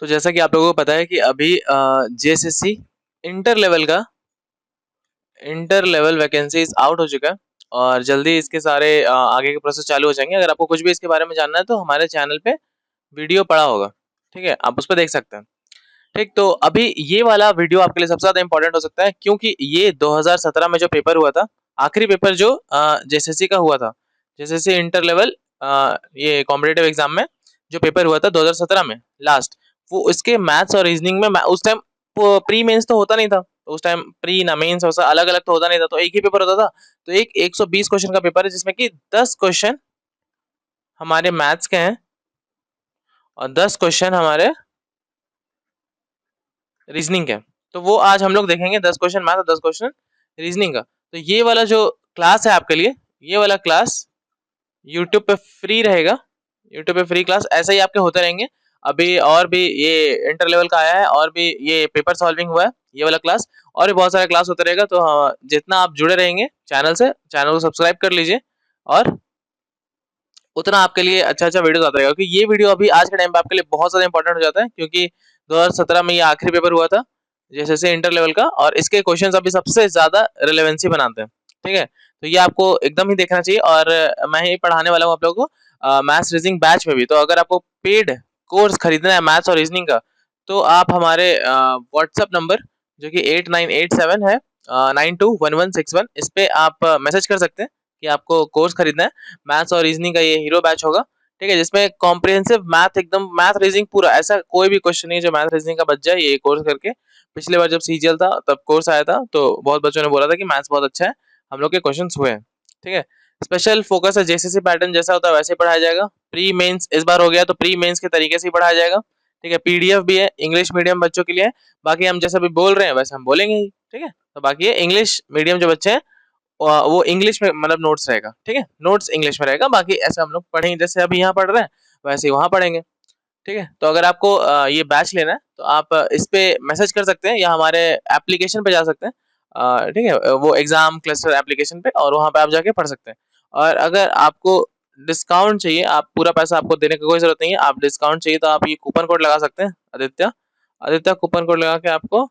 तो जैसा कि आप लोगों को पता है कि अभी जेएसएससी इंटर लेवल का इंटर लेवल वैकेंसीज आउट हो चुका है और जल्दी इसके सारे आगे के प्रोसेस चालू हो जाएंगे। अगर आपको कुछ भी इसके बारे में जानना है तो हमारे चैनल पे वीडियो पड़ा होगा, ठीक है, आप उस पर देख सकते हैं। ठीक, तो अभी ये वाला वीडियो आपके लिए सबसे ज्यादा इंपॉर्टेंट हो सकता है क्योंकि ये 2017 में जो पेपर हुआ था, आखिरी पेपर जो जेएसएससी का हुआ था, जेएसएससी इंटर लेवल ये कॉम्पिटेटिव एग्जाम में जो पेपर हुआ था 2017 में लास्ट, वो इसके मैथ्स और रीजनिंग में उस टाइम प्री मेंस तो होता नहीं था, तो उस टाइम प्री ना मेंस ऐसा अलग अलग तो होता नहीं था, तो एक ही पेपर होता था। तो एक 120 क्वेश्चन का पेपर है जिसमें कि 10 क्वेश्चन हमारे मैथ्स के हैं और 10 क्वेश्चन हमारे रीजनिंग के। तो वो आज हम लोग देखेंगे, 10 क्वेश्चन मैथ और 10 क्वेश्चन रीजनिंग का। तो ये वाला जो क्लास है आपके लिए, ये वाला क्लास यूट्यूब पे फ्री रहेगा। यूट्यूब पे फ्री क्लास ऐसे ही आपके होते रहेंगे। अभी और भी ये इंटर लेवल का आया है और भी ये पेपर सॉल्विंग हुआ है, ये वाला क्लास और भी बहुत सारे क्लास होते रहेगा। तो जितना आप जुड़े रहेंगे चैनल से, चैनल को सब्सक्राइब कर लीजिए और उतना आपके लिए अच्छा अच्छा वीडियो आता रहेगा, क्योंकि ये वीडियो अभी आज के टाइम पे आपके लिए बहुत ज्यादा इंपॉर्टेंट हो जाता है क्योंकि 2017 में ये आखिरी पेपर हुआ था जैसे इंटर लेवल का, और इसके क्वेश्चंस अभी सबसे ज्यादा रिलेवेंसी बनाते हैं। ठीक है, तो ये आपको एकदम ही देखना चाहिए और मैं ही पढ़ाने वाला हूँ आप लोगों को मैथ्स रीजनिंग बैच में भी। तो अगर आपको पेड कोर्स खरीदना है मैथ्स और रीजनिंग का, तो आप हमारे व्हाट्सएप नंबर जो कि 8987 है 921161, इस पे आप मैसेज कर सकते हैं कि आपको कोर्स खरीदना है। मैथ्स और रीजनिंग का ये हीरो बैच होगा, ठीक है, जिसमें कॉम्प्रिहेंसिव मैथ, एकदम मैथ रीजनिंग पूरा, ऐसा कोई भी क्वेश्चन नहीं जो मैथ रीजनिंग का बच जाए ये कोर्स करके। पिछली बार जब सीजीएल था तब कोर्स आया था तो बहुत बच्चों ने बोला था कि मैथ्स बहुत अच्छा है, हम लोग के क्वेश्चन हुए हैं। ठीक है, स्पेशल फोकस है, जेसीसी पैटर्न जैसा होता है वैसे ही पढ़ाया जाएगा। प्री मेंस इस बार हो गया तो प्री मेंस के तरीके से ही पढ़ाया जाएगा। ठीक है, पीडीएफ भी है इंग्लिश मीडियम बच्चों के लिए। बाकी हम जैसा भी बोल रहे हैं वैसे हम बोलेंगे ही। ठीक है, तो बाकी ये इंग्लिश मीडियम जो बच्चे हैं वो इंग्लिश में मतलब नोट्स रहेगा। ठीक है, नोट्स इंग्लिश में रहेगा, बाकी ऐसे हम लोग पढ़ेंगे जैसे अभी यहाँ पढ़ रहे हैं वैसे ही वहाँ पढ़ेंगे। ठीक है, तो अगर आपको ये बैच लेना है तो आप इस पे मैसेज कर सकते हैं या हमारे एप्लीकेशन पे जा सकते हैं। ठीक है, वो एग्जाम क्लस्टर एप्लीकेशन पे, और वहाँ पे आप जाके पढ़ सकते हैं। और अगर आपको डिस्काउंट चाहिए, आप पूरा पैसा आपको देने की कोई जरूरत नहीं है, आप डिस्काउंट चाहिए तो आप ये कूपन कोड लगा सकते हैं आदित्य। आदित्य कूपन कोड लगा के आपको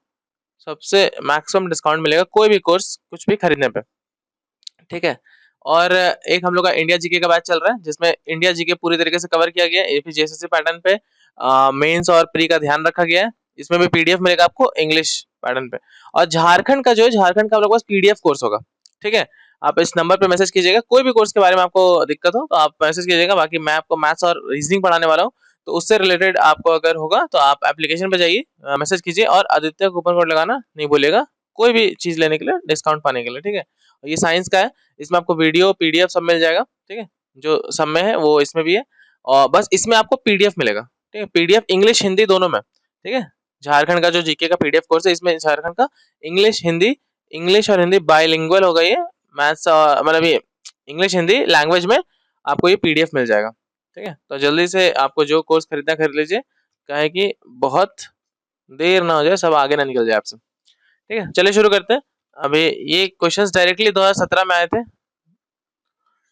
सबसे मैक्सिमम डिस्काउंट मिलेगा कोई भी कोर्स कुछ भी खरीदने पे। ठीक है, और एक हम लोग का इंडिया जीके का बैच चल रहा है जिसमें इंडिया जीके पूरी तरीके से कवर किया गया है एपीजेएसएससी पैटर्न पे। मेंस और प्री का ध्यान रखा गया है। इसमें भी पीडीएफ मिलेगा आपको इंग्लिश पैटर्न पे। और झारखंड का जो है, झारखंड का हम लोग के पास पीडीएफ कोर्स होगा। ठीक है, आप इस नंबर पे मैसेज कीजिएगा, कोई भी कोर्स के बारे में आपको दिक्कत हो तो आप मैसेज कीजिएगा। बाकी मैं आपको मैथ्स और रीजनिंग पढ़ाने वाला हूँ, तो उससे रिलेटेड आपको अगर होगा तो आप एप्लीकेशन पे जाइए, मैसेज कीजिए और आदित्य कूपन कोड लगाना नहीं भूलिएगा कोई भी चीज लेने के लिए, डिस्काउंट पाने के लिए। ठीक है, और ये साइंस का है, इसमें आपको वीडियो पीडीएफ सब मिल जाएगा। ठीक है, जो सब में है वो इसमें भी है, और बस इसमें आपको पीडीएफ मिलेगा। ठीक है, पीडीएफ इंग्लिश हिंदी दोनों में। ठीक है, झारखंड का जो जीके का पीडीएफ कोर्स है इसमें झारखंड का इंग्लिश हिंदी, इंग्लिश और हिंदी बाइलिंगुअल होगा ये। मैथ्स मतलब ये इंग्लिश हिंदी लैंग्वेज में आपको ये पीडीएफ मिल जाएगा। ठीक है, तो जल्दी से आपको जो कोर्स खरीदना है खरीद लीजिए, कहे कि बहुत देर ना हो जाए, सब आगे ना निकल जाए आपसे। ठीक है, चलिए शुरू करते हैं। अभी ये क्वेश्चंस डायरेक्टली 2017 में आए थे,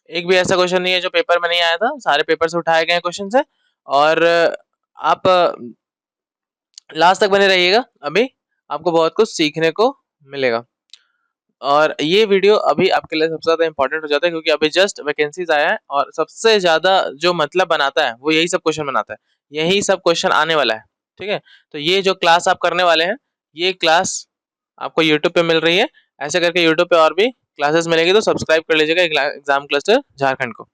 एक भी ऐसा क्वेश्चन नहीं है जो पेपर में नहीं आया था, सारे पेपर से उठाए गए क्वेश्चन है। और आप लास्ट तक बने रहिएगा, अभी आपको बहुत कुछ सीखने को मिलेगा। और ये वीडियो अभी आपके लिए सबसे ज्यादा इंपॉर्टेंट हो जाता है क्योंकि अभी जस्ट वैकेंसीज आया है और सबसे ज्यादा जो मतलब बनाता है वो यही सब क्वेश्चन बनाता है, यही सब क्वेश्चन आने वाला है। ठीक है, तो ये जो क्लास आप करने वाले हैं, ये क्लास आपको यूट्यूब पे मिल रही है। ऐसे करके यूट्यूब पे और भी क्लासेस मिलेगी, तो सब्सक्राइब कर लीजिएगा एग्जाम क्लस्टर झारखंड को।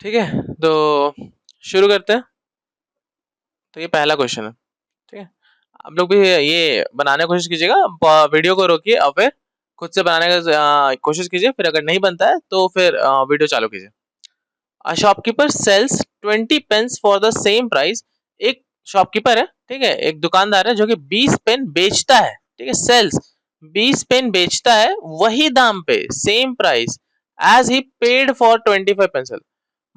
ठीक है, तो शुरू करते हैं। तो ये पहला क्वेश्चन है। ठीक है, आप लोग भी ये बनाने की कोशिश कीजिएगा, वीडियो को रोकिए और फिर खुद से बनाने का कोशिश कीजिए, फिर अगर नहीं बनता है तो फिर वीडियो चालू कीजिए। A shopkeeper sells 20 pens for the same price. एक शॉपकीपर है, ठीक है, एक दुकानदार है जो कि 20 पेन बेचता है। ठीक है, सेल्स 20 पेन बेचता है वही दाम पे, same price, as he paid for 25 pencil.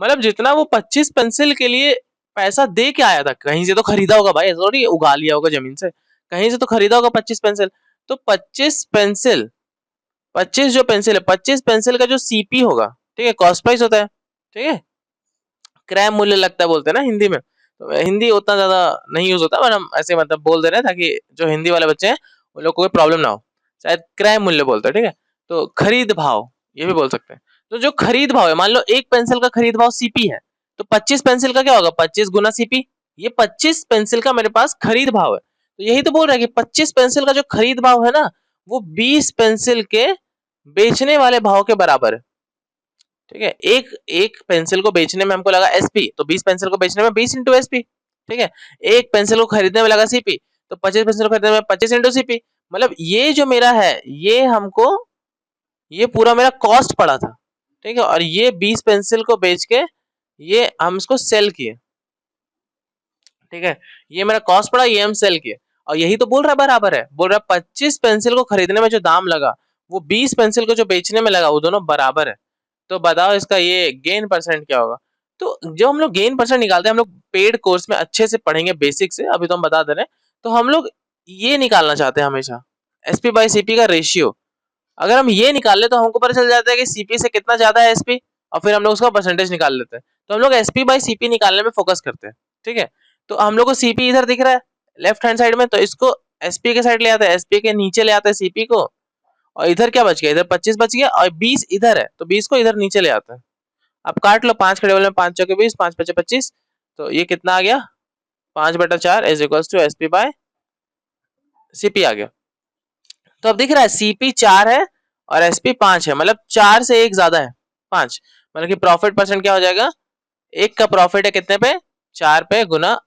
मतलब जितना वो 25 पेंसिल के लिए पैसा दे के आया था, कहीं से तो खरीदा होगा भाई, ऐसा थोड़ी उगा लिया होगा जमीन से, कहीं से तो खरीदा होगा 25 पेंसिल। तो 25 पेंसिल, 25 जो पेंसिल है, 25 पेंसिल का जो सीपी होगा, ठीक है, कॉस्ट प्राइस होता है। ठीक है, क्रय मूल्य लगता है बोलते हैं ना हिंदी में, तो हिंदी उतना ज्यादा नहीं यूज होता, पर हम ऐसे मतलब बोल दे रहे हैं ताकि जो हिंदी वाले बच्चे हैं उन लोग को कोई प्रॉब्लम ना हो। शायद क्रय मूल्य बोलते हैं, ठीक है। तो खरीद भाव ये भी बोल सकते हैं। तो जो खरीद भाव है, मान लो एक पेंसिल का खरीद भाव सीपी है, तो 25 पेंसिल का क्या होगा, 25 गुना सीपी। ये 25 पेंसिल का मेरे पास खरीद भाव है। तो यही तो बोल रहा है कि 25 पेंसिल का जो खरीद भाव है ना, वो 20 पेंसिल के बेचने वाले भाव के बराबर है, ठीक है। एक एक पेंसिल को बेचने में हमको लगा एसपी, तो 20 पेंसिल को बेचने में 20 इंटू एसपी, ठीक है। एक पेंसिल को खरीदने में लगा सीपी, तो 25 पेंसिल को खरीदने में 25 इंटू सीपी। मतलब ये जो मेरा है, ये हमको ये पूरा मेरा कॉस्ट पड़ा था, ठीक है। और ये 20 पेंसिल को बेच के ये हम इसको सेल किए, ठीक है। ये मेरा कॉस्ट पड़ा, ये हम सेल किए। और यही तो बोल रहा है बराबर है, बोल रहा है 25 पेंसिल को खरीदने में जो दाम लगा वो 20 पेंसिल को जो बेचने में लगा वो दोनों बराबर है। तो बताओ इसका ये गेन परसेंट क्या होगा। तो जब हम लोग गेन परसेंट निकालते हैं, हम लोग पेड कोर्स में अच्छे से पढ़ेंगे बेसिक से, अभी तो हम बता दे रहे हैं। तो हम लोग ये निकालना चाहते हैं हमेशा, एसपी बाई सीपी का रेशियो। अगर हम ये निकाल ले तो हमको पता चल जाता है कि सीपी से कितना ज्यादा है एसपी, और फिर हम लोग उसका परसेंटेज निकाल लेते हैं। तो हम लोग एसपी बाई सीपी निकालने में फोकस करते हैं, ठीक है। तो हम लोग को सीपी इधर दिख रहा है लेफ्ट हैंड साइड में, तो इसको एसपी के साइड ले आते हैं, एसपी के नीचे ले आते हैं सीपी को। और इधर क्या बच गया, इधर 25 बच गया और 20 इधर है, तो 20 को इधर नीचे ले आते हैं। अब काट लो, 5 खड़े में 5 चौके 20, 5 पचे 25। तो ये कितना आ गया, 5/4 is equal to SP by CP आ गया। तो अब दिख रहा है सीपी 4 है और एसपी 5 है, मतलब 4 से एक ज्यादा है 5। मतलब कि प्रॉफिट परसेंट क्या हो जाएगा, एक का प्रॉफिट है कितने पे, 4 पे गुना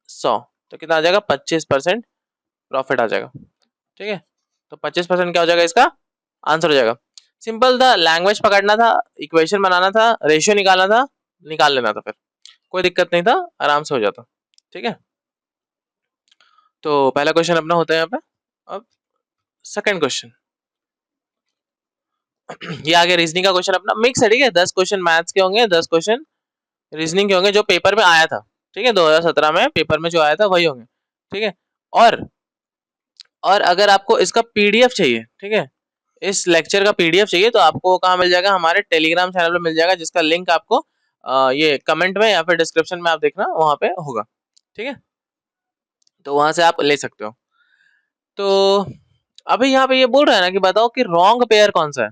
100, तो कितना आ जाएगा 25% प्रॉफिट आ जाएगा, ठीक है। तो 25% क्या हो जाएगा, इसका आंसर हो जाएगा। सिंपल था, लैंग्वेज पकड़ना था, इक्वेशन बनाना था, रेशियो निकालना था, निकाल लेना था, फिर कोई दिक्कत नहीं था, आराम से हो जाता, ठीक है। तो पहला क्वेश्चन अपना होता है यहाँ पे। अब सेकंड क्वेश्चन ये आ गया रीजनिंग का क्वेश्चन अपना, मिक्स है, ठीक है। 10 क्वेश्चन मैथ्स के होंगे, 10 क्वेश्चन रीजनिंग के होंगे, जो पेपर में आया था, ठीक है। 2017 में पेपर में जो आया था वही होंगे, ठीक है। और और अगर आपको इसका पीडीएफ चाहिए, ठीक है, इस लेक्चर का पीडीएफ चाहिए, तो आपको कहाँ मिल जाएगा, हमारे टेलीग्राम चैनल पे मिल जाएगा, जिसका लिंक आपको ये कमेंट में या फिर डिस्क्रिप्शन में आप देखना वहां पे होगा, ठीक है। तो वहां से आप ले सकते हो। तो अभी यहाँ पे ये बोल रहा है ना कि बताओ कि रॉन्ग पेयर कौन सा है,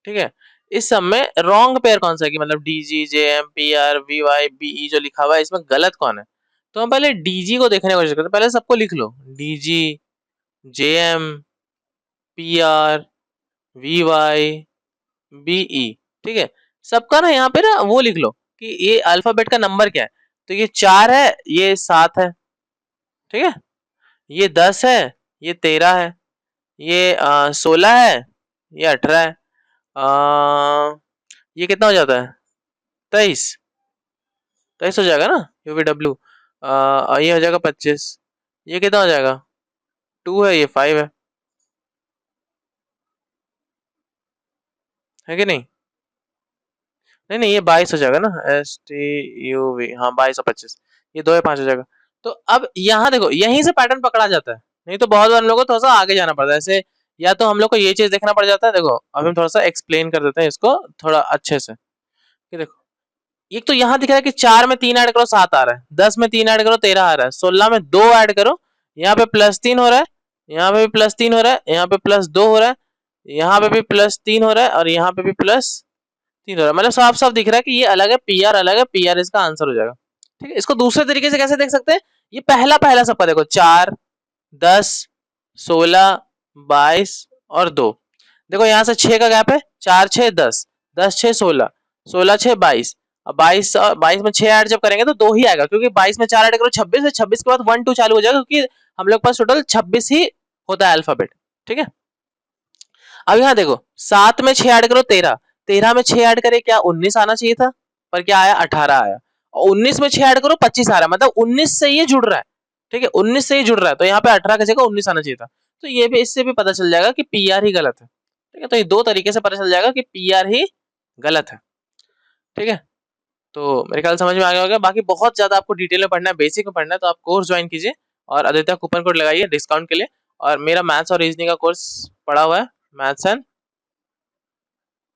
ठीक है। इस सब में रॉन्ग पेयर कौन सा है, कि मतलब DG JM PR VY BE जो लिखा हुआ है इसमें गलत कौन है। तो हम पहले डीजी को देखने की कोशिश करते हैं, पहले सबको लिख लो, DG JM PR VY BE, ठीक है। सबका ना यहाँ पे ना वो लिख लो कि ये अल्फाबेट का नंबर क्या है। तो ये 4 है, ये 7 है, ठीक है। ये 10 है, ये 13 है, ये 16 है, ये 18 है, ये कितना हो जाता है, 23 23 हो जाएगा ना, यूवीडब्ल्यू। ये हो जाएगा 25, ये कितना हो जाएगा 2 है, ये 5 है कि नहीं, नहीं नहीं, ये 22 हो जाएगा ना, STUV, हाँ 22 और 25, ये 2 या 5 हो जाएगा। तो अब यहाँ देखो, यहीं से पैटर्न पकड़ा जाता है, नहीं तो बहुत बार हम लोग को थोड़ा सा आगे जाना पड़ता है ऐसे, या तो हम लोग को ये चीज देखना पड़ जाता है। देखो अब हम थोड़ा सा एक्सप्लेन कर देते हैं इसको थोड़ा अच्छे से, कि देखो एक तो यहाँ दिख रहा है कि 4 में 3 ऐड करो 7 आ रहा है, 10 में 3 ऐड करो 13 आ रहा है, 16 में 2 ऐड करो, यहाँ पे +3 हो रहा है, यहाँ पे भी +3 हो रहा है, यहाँ पे +2 हो रहा है, यहाँ पे भी +3 हो रहा है, और यहाँ पे भी +3 हो रहा है। मतलब साफ साफ दिख रहा है कि ये अलग है, पीआर अलग है, पीआर इसका आंसर हो जाएगा, ठीक है। इसको दूसरे तरीके से कैसे देख सकते हैं, ये पहला पहला सबका देखो, 4 10 16 22 और 2, देखो यहाँ से 6 का गैप है, 4 6 10, 10 6 16, 16 6 22, अब 22 और 22 में 6 ऐड जब करेंगे तो 2 ही आएगा, क्योंकि 22 में 4 ऐड करो 26 है, 26 के बाद 1 2 चालू हो जाएगा, क्योंकि हम लोग पास टोटल 26 ही होता है अल्फाबेट, ठीक है। अब यहाँ देखो 7 में 6 ऐड करो 13, 13 में 6 ऐड करे क्या 19 आना चाहिए था, पर क्या आया 18 आया, और 19 में 6 ऐड करो 25 आ रहा है, मतलब 19 से ये जुड़ रहा है, ठीक है, 19 से ही जुड़ रहा है, तो यहाँ पे 18 की जगह 19 आना चाहिए था। तो ये भी, इससे भी पता चल जाएगा कि पीआर ही गलत है, ठीक है। तो ये दो तरीके से पता चल जाएगा कि पीआर ही गलत है, ठीक है। तो मेरे ख्याल समझ में आ गया होगा। बाकी बहुत ज्यादा आपको डिटेल में पढ़ना है, बेसिक में पढ़ना है, तो आप कोर्स ज्वाइन कीजिए और आदित्य कूपन कोड लगाइए डिस्काउंट के लिए। और मेरा मैथ्स और रीजनिंग का कोर्स पड़ा हुआ है, मैथ्स एंड,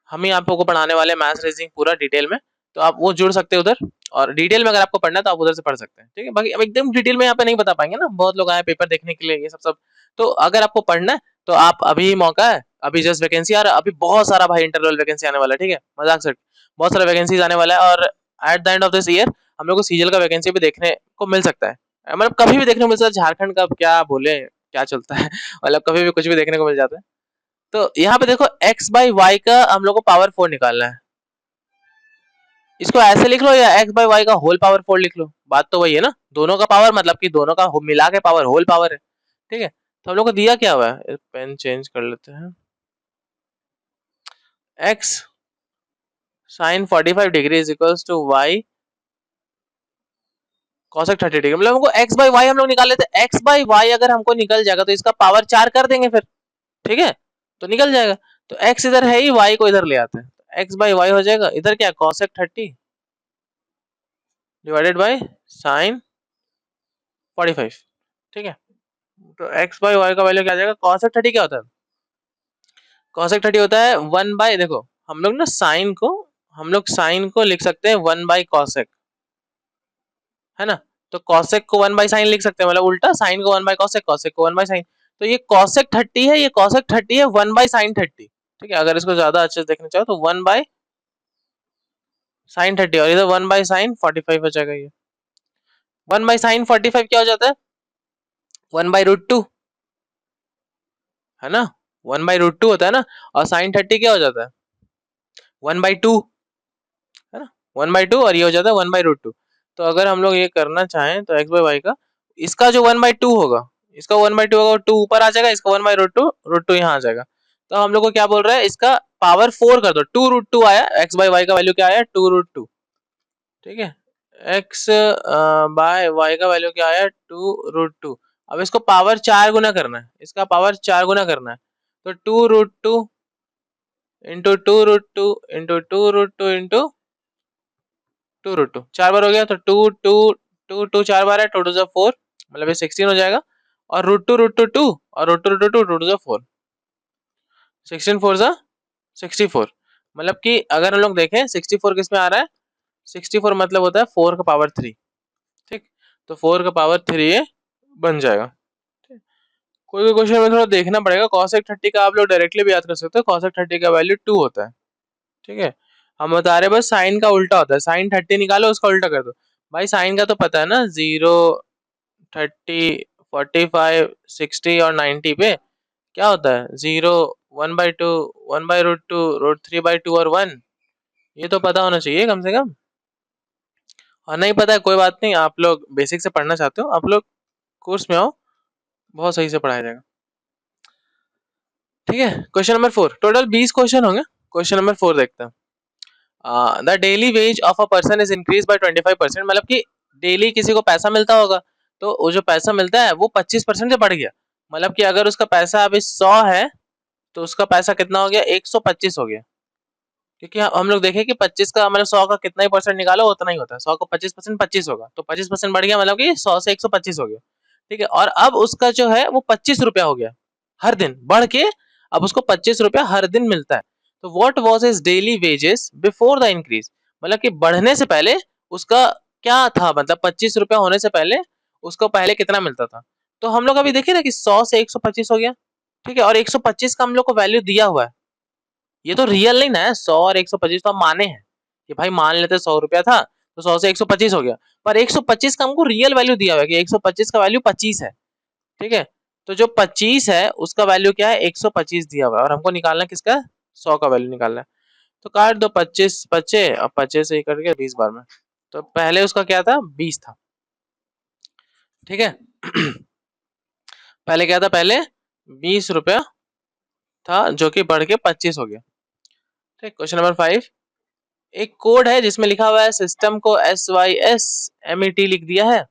हम ही आप लोगों को पढ़ाने वाले मैथ्स रीजनिंग पूरा डिटेल में, तो आप वो जुड़ सकते हैं उधर। और डिटेल में अगर आपको पढ़ना है तो आप उधर से पढ़ सकते हैं, ठीक है। बाकी अब एकदम डिटेल में यहाँ पे नहीं बता पाएंगे ना, बहुत लोग आए पेपर देखने के लिए ये सब। तो अगर आपको पढ़ना है तो आप अभी मौका है, अभी जस्ट वैकेंसी आ रहा है, अभी बहुत सारा भाई इंटरनल वैकेंसी आने वाला है, ठीक है, मजाक से बहुत सारा वैकेंसी आने वाला है। और at the end of this year हम लोग को सीजीएल का वैकेंसी भी देखने को मिल सकता है, मतलब कभी भी देखने को मिल सकता है। झारखंड का क्या बोले क्या चलता है मतलब कभी भी कुछ भी देखने को मिल जाता है। तो यहाँ पे देखो x बाई वाई का हम लोग को पावर 4 निकालना है, इसको ऐसे लिख लो या x बाई वाई का होल पावर 4 लिख लो, बात तो वही है ना, दोनों का पावर मतलब कि दोनों का मिला के पावर होल पावर है, ठीक है। तो हम लोग को दिया क्या हुआ है, पेन चेंज कर लेते हैं, x sine 45 degree is equals to y cosec 30 degree, मतलब हमको x बाई वाई हम लोग निकाल लेते हैं। x बाई वाई अगर हमको निकल जाएगा तो इसका पावर 4 कर देंगे फिर, ठीक है, तो निकल जाएगा। तो x इधर है ही, y को इधर ले आते हैं, तो x बाई वाई हो जाएगा इधर क्या cosec 30 डिवाइडेड बाई साइन 45, ठीक है। तो x बाई वाई का वैल्यू क्या आ जाएगा, cosec 30 क्या होता है, cosec 30 होता है 1 बाई, देखो हम लोग ना साइन को लिख सकते हैं 1 बाई cosec, है ना। तो cosec को 1 बाई साइन लिख सकते हैं, मतलब उल्टा साइन को 1 बाई cosec, cosec को 1 बाई साइन। तो ये cosec 30 है, ये cosec 30 है 1 बाई साइन 30, ठीक है। अगर इसको ज्यादा अच्छे से देखना चाहो तो 1 बाई साइन 30 और इधर 1 बाई साइन 45 हो जाएगा। ये 1 बाई साइन 45 क्या हो जाता है, 1 बाई रूट 2, है ना, 1 बाई रूट 2 होता है ना। और साइन 30 क्या हो जाता है 1 बाई 2, है ना, 1 बाई 2, और ये हो जाता है 1 बाई रूट 2। तो अगर हम लोग ये करना चाहें तो x बाई वाई का, इसका जो 1 बाई 2 होगा, इसका 1 बाई 2 होगा, 2 ऊपर आ जाएगा, इसका 1 बाई रूट 2 यहाँ आ जाएगा। तो हम लोग को क्या बोल रहा है, इसका पावर 4 कर दो, 2 रूट 2 आया, x बाई वाई का वैल्यू क्या आया 2 रूट 2, ठीक है। x बाय वाई का वैल्यू क्या आया 2 रूट 2। अब इसको पावर 4 गुना करना है, इसका पावर 4 गुना करना है, तो 2 root 2 into 2 root 2 into 2 root 2 into 2 root 2, 4 बार हो गया, तो 2 2 2 2 4 बार है, 2 टू 4, मतलब ये 16 हो जाएगा। और रूट टू 2 और रूट टू 2 टू 4, 16 4 जा 64, मतलब कि अगर हम लोग देखें 64 किस में आ रहा है, 64 मतलब होता है 4 का पावर 3, ठीक। तो 4 का पावर 3 ये बन जाएगा। कोई क्वेश्चन में थोड़ा देखना पड़ेगा, cosec 30 का आप लोग डायरेक्टली भी याद कर सकते हो, cosec 30 का वैल्यू 2 होता है, ठीक है। हम बता रहे बस साइन का उल्टा होता है, साइन 30 निकालो उसका उल्टा कर दो। भाई साइन का तो पता है ना, 0 30 45 60 और 90 पे क्या होता है 0 1 by 2 1 by root 2 root 3 by 2 और 1, ये तो पता होना चाहिए कम से कम। और नहीं पता है कोई बात नहीं, आप लोग बेसिक से पढ़ना चाहते हो आप लोग कोर्स में आओ, बहुत सही से पढ़ाया जाएगा, ठीक है। क्वेश्चन नंबर 4, टोटल 20 क्वेश्चन होंगे। क्वेश्चन नंबर 4 देखते हैं। The daily ways of a person is increase by 25%, मतलब कि डेली किसी को पैसा मिलता होगा, तो वो जो पैसा मिलता है वो 25% से बढ़ गया, मतलब कि अगर उसका पैसा अभी 100 है तो उसका पैसा कितना हो गया 125 हो गया, क्योंकि हम लोग देखें कि 25 का मतलब 100 का कितना ही परसेंट निकालो उतना ही होता है, 100 को 25% 25 होगा, तो 25% बढ़ गया, मतलब कि 100 से 125 हो गया, ठीक है। और अब उसका जो है वो 25 रुपया हो गया हर दिन बढ़ के, अब उसको 25 रुपया हर दिन मिलता है। तो what was his daily wages before the increase, मतलब कि बढ़ने से पहले उसका क्या था, मतलब 25 रुपया होने से पहले उसको पहले कितना मिलता था। तो हम लोग अभी देखे ना कि 100 से 125 हो गया, ठीक है, और 125 का हम लोग को वैल्यू दिया हुआ है, ये तो रियल नहीं ना है, 100 और 125 तो हम माने हैं कि भाई मान लेते 100 रुपया था तो 100 से 125 हो गया, पर 125 का हमको रियल वैल्यू दिया हुआ है कि 125 का वैल्यू 25 है, ठीक है। तो जो 25 है उसका वैल्यू क्या है 125 दिया हुआ है, और हमको निकालना किसका 100 का वैल्यू निकालना है। तो काट दो 25 बचे और 25 से करके 20 बार में, तो पहले उसका क्या था 20 था, ठीक है पहले क्या था, पहले 20 रुपया था जो कि बढ़ के 25 हो गया, ठीक। क्वेश्चन नंबर 5, एक कोड है जिसमें लिखा हुआ है सिस्टम को SYSMET लिख दिया है,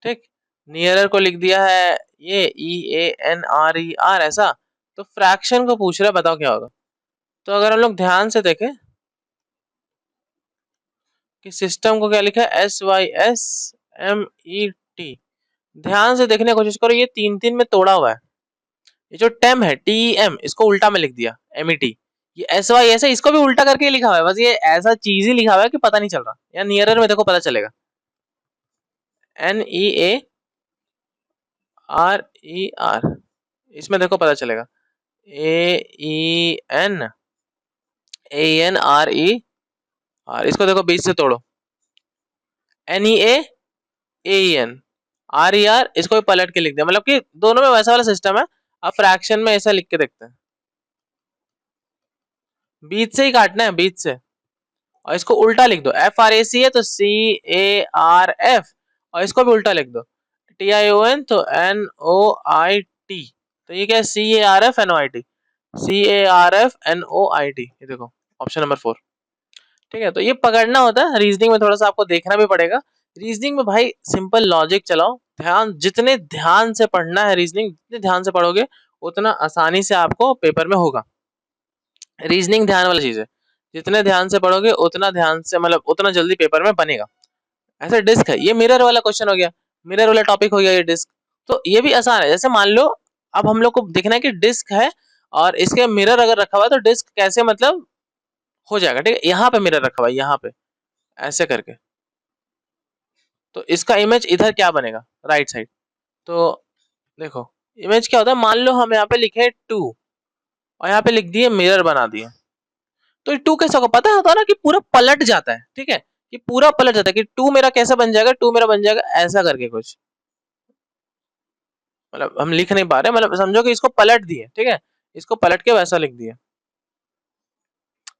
ठीक, नियरर को लिख दिया है ये EANRER ऐसा, तो फ्रैक्शन को पूछ रहा है बताओ क्या होगा। तो अगर हम लोग ध्यान से देखें कि सिस्टम को क्या लिखा है SYSMET, ध्यान से देखने की कोशिश करो, ये 3 3 में तोड़ा हुआ है, ये जो टेम है TEM इसको उल्टा में लिख दिया MET, ये एस वाई ऐसे, इसको भी उल्टा करके लिखा हुआ है, बस ये ऐसा चीज ही लिखा हुआ है कि पता नहीं चल रहा। या नियरर में देखो पता चलेगा, NEARER, इसमें देखो पता चलेगा, AENANRER, इसको देखो बीच से तोड़ो, NEAAENRER, इसको भी पलट के लिख दिया, मतलब कि दोनों में वैसा वाला सिस्टम है। अब फ्रैक्शन में ऐसा लिख के देखते हैं, बीच से ही काटना है, बीच से, और इसको उल्टा लिख दो, FRAC है तो CARF, और इसको भी उल्टा लिख दो, TION तो NOIT, तो ये क्या है, CARF NOIT, ये देखो ऑप्शन नंबर 4। ठीक है, तो ये पकड़ना होता है, रीजनिंग में थोड़ा सा आपको देखना भी पड़ेगा। रीजनिंग में भाई सिंपल लॉजिक चलाओ, ध्यान, जितने ध्यान से पढ़ना है रीजनिंग, जितने ध्यान से पढ़ोगे उतना आसानी से आपको पेपर में होगा। रीजनिंग ध्यान वाली चीज है, जितने ध्यान से पढ़ोगे उतना ध्यान से, मतलब उतना जल्दी पेपर में बनेगा। ऐसे डिस्क है, ये मिरर वाला क्वेश्चन हो गया, मिरर वाला टॉपिक हो गया ये डिस्क। तो ये भी आसान है, जैसे मान लो अब हम लोग को देखना है कि डिस्क है और इसके मिरर अगर रखा हुआ है तो डिस्क कैसे मतलब हो जाएगा। ठीक है, यहाँ पे मिरर रखा हुआ है, यहाँ पे ऐसे करके, तो इसका इमेज इधर क्या बनेगा, राइट साइड। तो देखो इमेज क्या होता है, मान लो हम यहाँ पे लिखे 2 और यहाँ पे लिख दिए मिरर बना दिए, तो ये 2 कैसे होगा, पता होता है ना कि पूरा पलट जाता है। ठीक है, कि पूरा पलट जाता है, कि 2 मेरा कैसे बन जाएगा, 2 मेरा बन जाएगा ऐसा करके कुछ, मतलब हम लिख नहीं पा रहे, मतलब समझो कि इसको पलट दिए। ठीक है, इसको पलट के वैसा लिख दिया।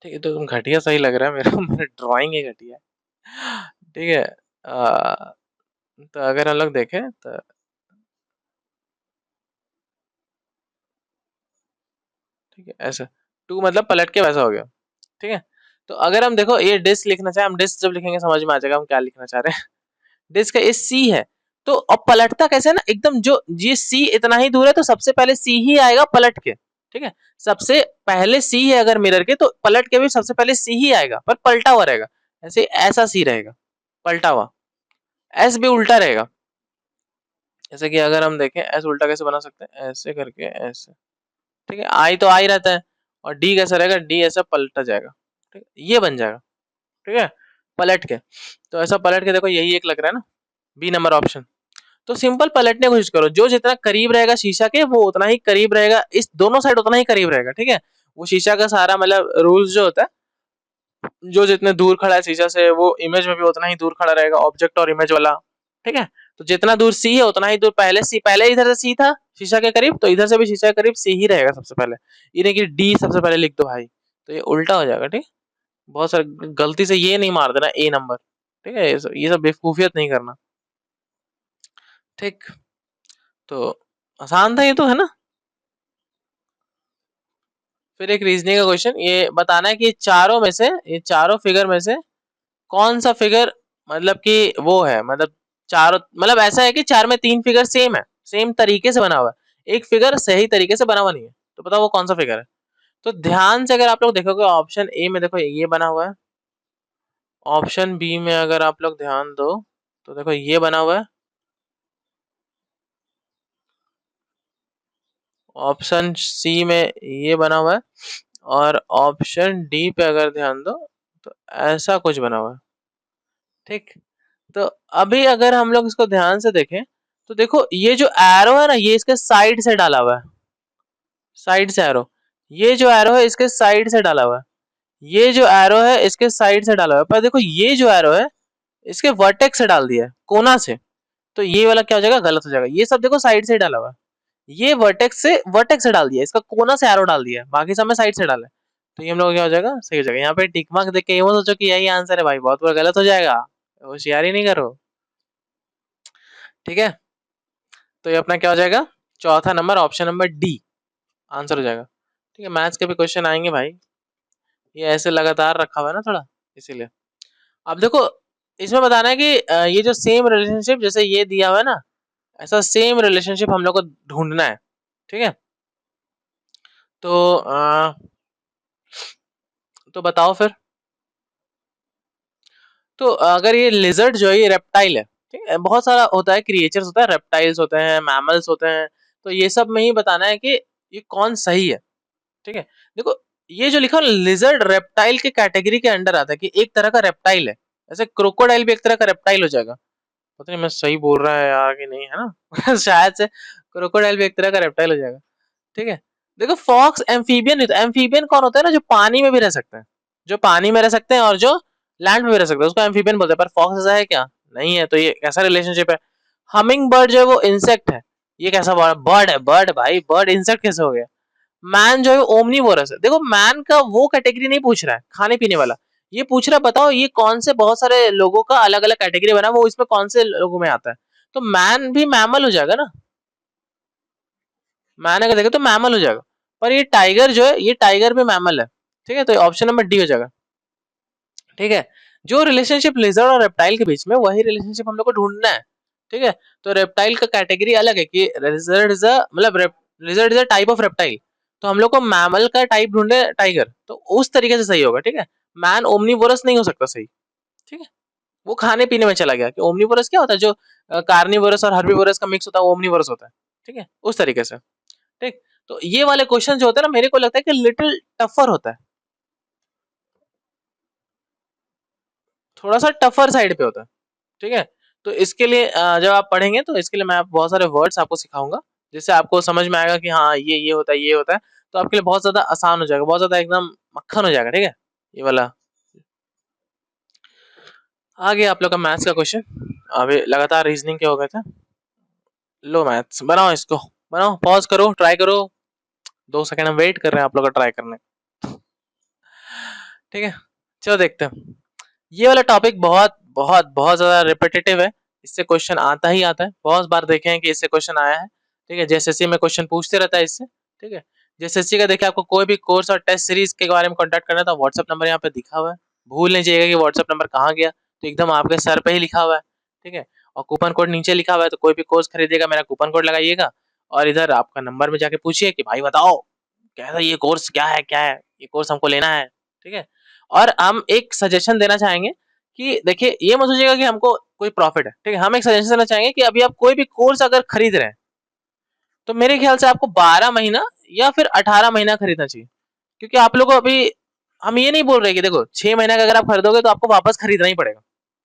ठीक है, तो तुम घटिया सही लग रहा है मेरा मेरा ड्राइंग ही घटिया है। ठीक है, तो अगर हम लोग देखें तो ठीक है, ऐसा 2 मतलब पलट के वैसा हो गया। ठीक है, तो अगर हम देखो ये डिस्क लिखना चाहे, हम डिस्क जब लिखेंगे समझ में आ जाएगा हम क्या लिखना चाह रहे हैं। डिस्क का ये सी है, तो अब पलटता कैसे है ना, एकदम जो ये सी इतना ही दूर है तो सबसे पहले सी ही आएगा पलट के। ठीक है, सबसे पहले सी है अगर मिरर के, तो पलट के भी सबसे पहले सी ही आएगा, पर पलटा हुआ रहेगा, ऐसे ऐसा सी रहेगा पलटा हुआ। एस भी उल्टा रहेगा, जैसे कि अगर हम देखें एस उल्टा कैसे बना सकते हैं, ऐसे करके ऐसे। ठीक है, आई तो आई रहता है, और डी कैसा रहेगा, डी ऐसा पलटा जाएगा। ठीक है, ये बन जाएगा। ठीक है, पलट के, तो ऐसा पलट के देखो, यही एक लग रहा है ना, बी नंबर ऑप्शन। तो सिंपल पलटने की कोशिश करो, जो जितना करीब रहेगा शीशा के वो उतना ही करीब रहेगा, इस दोनों साइड उतना ही करीब रहेगा। ठीक है, वो शीशा का सारा मतलब रूल्स जो होता है, जो जितने दूर खड़ा है शीशा से वो इमेज में भी उतना ही दूर खड़ा रहेगा, ऑब्जेक्ट और इमेज वाला। ठीक है, तो जितना दूर सी है उतना ही दूर पहले सी, पहले इधर से सी था शीशा के करीब, तो इधर से भी शीशा के करीब सी ही रहेगा सबसे पहले। ये नहीं कि डी सबसे पहले लिख दो भाई, तो ये उल्टा हो जाएगा। ठीक, बहुत सारे गलती से ये नहीं मार देना ए नंबर। ठीक है, ये सब बेवकूफियत नहीं करना। ठीक, तो आसान था ये तो, है ना। फिर एक रीजनिंग का क्वेश्चन, ये बताना है कि चारों में से, ये चारों फिगर में से कौन सा फिगर मतलब कि वो है, मतलब चारों, मतलब ऐसा है कि चार में 3 फिगर सेम है, सेम तरीके से बना हुआ है, एक फिगर सही तरीके से बना हुआ नहीं है, तो बताओ वो कौन सा फिगर है। तो ध्यान से अगर आप लोग देखोगे ऑप्शन ए में देखो ये बना हुआ है, ऑप्शन बी में अगर आप लोग ध्यान दो तो देखो ये बना हुआ है, ऑप्शन सी में ये बना हुआ है, और ऑप्शन डी पे अगर ध्यान दो तो ऐसा कुछ बना हुआ है। ठीक, तो अभी अगर हम लोग इसको ध्यान से देखें तो देखो ये जो एरो है ना, ये इसके साइड से डाला हुआ है, साइड से एरो, ये जो एरो है इसके साइड से डाला हुआ है, ये जो एरो है इसके साइड से डाला हुआ है, पर देखो ये जो एरो है इसके वर्टेक्स से डाल दिया है, कोना से, तो ये वाला क्या हो जाएगा, गलत हो जाएगा। ये सब देखो साइड से डाला हुआ है, ये वर्टेक्स से डाल दिया, इसका कोना से एरो डाल दिया है, बाकी सब में साइड से डाला है, तो ये हम लोग क्या हो जाएगा, सही हो जाएगा। यहाँ पे टिक मार्क देख के ये मत सोचो कि यही आंसर है भाई, बहुत बार गलत हो जाएगा, होशियारी नहीं करो। ठीक है, तो ये अपना क्या हो जाएगा, चौथा number option number D answer हो जाएगा। ठीक है, मैथ्स के भी क्वेश्चन आएंगे भाई, ये ऐसे लगातार रखा हुआ है ना थोड़ा, इसीलिए। अब देखो इसमें बताना है कि ये जो सेम रिलेशनशिप जैसे ये दिया हुआ है ना, ऐसा सेम रिलेशनशिप हम लोग को ढूंढना है। ठीक है, तो तो बताओ फिर। तो अगर ये लिजर्ड जो है ये रेप्टाइल है, ठीक है, बहुत सारा होता है क्रिएचर्स होता है, रेप्टाइल्स होते हैं, मैमल्स होते हैं, तो ये सब में ही बताना है कि ये कौन सही है। ठीक है, देखो ये जो लिखा लिजर्ड रेप्टाइल के कैटेगरी के अंडर आता है कि एक तरह का रेप्टाइल है, ऐसे क्रोकोडाइल भी एक तरह का रेप्टाइल हो जाएगा। पता नहीं मैं सही बोल रहा है यार कि नहीं, है ना शायद से क्रोकोडाइल भी एक तरह का रेप्टाइल हो जाएगा। ठीक है, देखो फॉक्स एम्फीबियन नहीं, तो एम्फीबियन कौन होता है ना, जो पानी में भी रह सकते हैं, जो पानी में रह सकते हैं और जो लैंड में भी रह सकते हैं, उसको एम्फीबियन बोलते हैं। पर फॉक्स ऐसा है क्या? नहीं है। तो ये कैसा रिलेशनशिप है? हमिंग बर्ड जो है वो इंसेक्ट है, ये कैसा बर्ड है? बर्ड भाई, बर्ड इंसेक्ट कैसे हो गया? मैन जो है ओमनीवोरस है। देखो मैन का वो कैटेगरी नहीं पूछ रहा है खाने पीने वाला, ये पूछ रहा है बताओ ये कौन से बहुत सारे लोगों का अलग अलग कैटेगरी बना, वो इसमें कौन से लोगों में आता है। तो मैन भी मैमल हो जाएगा ना, मैन अगर देखे तो मैमल हो जाएगा। पर ये टाइगर जो है, ये टाइगर भी मैमल है। ठीक है, तो ऑप्शन नंबर डी हो जाएगा। ठीक है, जो रिलेशनशिप लिजर्ड और रेप्टाइल के बीच में, वही रिलेशनशिप हम लोग को ढूंढना है। ठीक है, तो रेप्टाइल का कैटेगरी अलग है कि लिजर्ड इज अ मतलब lizard is a type of reptile, तो हम लोग को मैमल का टाइप ढूंढे टाइगर, तो उस तरीके से सही होगा। ठीक है, मैन ओमनीवोरस नहीं हो सकता सही। ठीक है, वो खाने पीने में चला गया कि ओमनीवोरस क्या होता है, जो कार्निवोरस और हर्बीवोरस का मिक्स होता है वो ओमनीवोरस होता है। ठीक है, उस तरीके से। ठीक, तो ये वाले क्वेश्चन जो होते हैं ना, मेरे को लगता है कि लिटिल टफर होता है, थोड़ा सा टफर साइड पे होता है। ठीक है, तो इसके लिए जब आप पढ़ेंगे तो इसके लिए मैं बहुत सारे वर्ड्स आपको सिखाऊंगा, जिससे आपको समझ में आएगा कि हाँ ये होता है, ये होता है। तो आपके लिए बहुत ज्यादा आसान हो जाएगा, बहुत ज्यादा एकदम मक्खन हो जाएगा। ठीक है, ये वाला आ गया आप लोग का मैथ्स का क्वेश्चन। अभी लगातार रीजनिंग के हो गए थे। लो मैथ्स बनाओ, इसको बनाओ, पॉज करो, ट्राई करो, 2 सेकंड हम वेट कर रहे हैं आप लोग का ट्राई करने। ठीक है, चलो देखते हैं। ये वाला टॉपिक बहुत बहुत बहुत ज्यादा रिपीटेटिव है, इससे क्वेश्चन आता ही आता है, बहुत बार देखे हैं कि इससे क्वेश्चन आया है। ठीक है, जेएसएससी में क्वेश्चन पूछते रहता है इससे। ठीक है, जेएसएससी का देखिए, आपको कोई भी कोर्स और टेस्ट सीरीज के बारे में कॉन्टैक्ट करना है तो व्हाट्सएप नंबर यहाँ पे दिखा हुआ है, भूल नहीं जाइएगा कि व्हाट्सएप नंबर कहाँ गया, तो एकदम आपके सर पे ही लिखा हुआ है। ठीक है, और कूपन कोड नीचे लिखा हुआ है, तो कोई भी कोर्स खरीदेगा मेरा कूपन कोड लगाइएगा, और इधर आपका नंबर में जाके पूछिए कि भाई बताओ कैसा ये कोर्स, क्या है क्या है, ये कोर्स हमको लेना है। ठीक है, और हम एक सजेशन देना चाहेंगे कि देखिए ये मत सोचिएगा कि हमको कोई प्रॉफिट है। ठीक है, हम एक सजेशन देना चाहेंगे कि अभी आप कोई भी कोर्स अगर खरीद रहे हैं तो मेरे ख्याल से आपको 12 महीना या फिर 18 महीना खरीदना चाहिए, क्योंकि आप लोगों को अभी हम ये नहीं बोल रहे कि देखो 6 महीना का अगर आप खरीदोगे तो आपको वापस खरीदना ही पड़ेगा,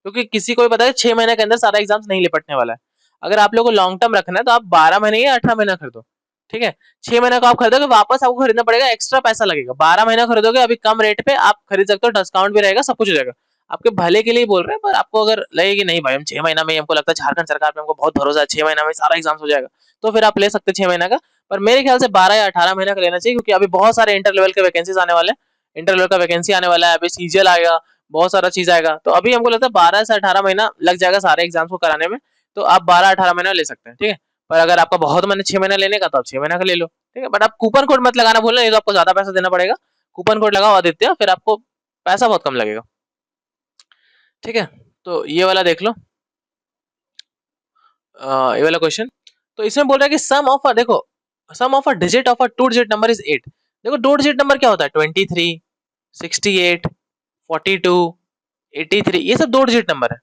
क्योंकि किसी को भी पता है 6 महीने के अंदर सारा एग्जाम्स नहीं निपटने वाला है। अगर आप लोगों को लॉन्ग टर्म रखना है तो आप 12 महीने या 18 महीना खरीदो। ठीक है, 6 महीना को आप खरीदोगे, वापस आपको खरीदना पड़ेगा, एक्स्ट्रा पैसा लगेगा। 12 महीना खरीदोगे अभी कम रेट पे आप खरीद सकते हो, डिस्काउंट भी रहेगा, सब कुछ हो जाएगा। आपके भले के लिए बोल रहे हैं, पर आपको अगर लगे कि नहीं भाई हम 6 महीना में, हमको लगता है झारखंड सरकार पे हमको बहुत भरोसा है, 6 महीना में सारा एग्जाम्स हो जाएगा, तो फिर आप ले सकते हैं 6 महीना का। पर मेरे ख्याल से 12 या 18 महीना का लेना चाहिए, क्योंकि अभी बहुत सारे इंटर लेवल के वैकेंसीज आने वाले हैं, इंटर लेवल का वैकेंसी आने वाला है, अभी सीजीएल आएगा, बहुत सारा चीज आएगा, तो अभी हमको लगता है 12 से 18 महीना लग जाएगा सारे एग्जाम्स को कराने में। तो आप 12-18 महीना ले सकते हैं। ठीक है, पर अगर आपका बहुत मन है 6 महीना लेने का तो आप 6 महीना का ले लो। ठीक है, बट आप कूपन कोड मत लगाना भूलना, नहीं तो आपको ज्यादा पैसा देना पड़ेगा। कूपन कोड लगाओ आदित्य, फिर आपको पैसा बहुत कम लगेगा। ठीक है, तो ये वाला देख लो, ये वाला क्वेश्चन। तो इसमें बोल रहा है कि सम ऑफ अ, देखो sum of a digit of a 2 digit number is 8। देखो 2 डिजिट नंबर क्या होता है? 23, 68, 42, 83, ये सब 2 डिजिट नंबर है।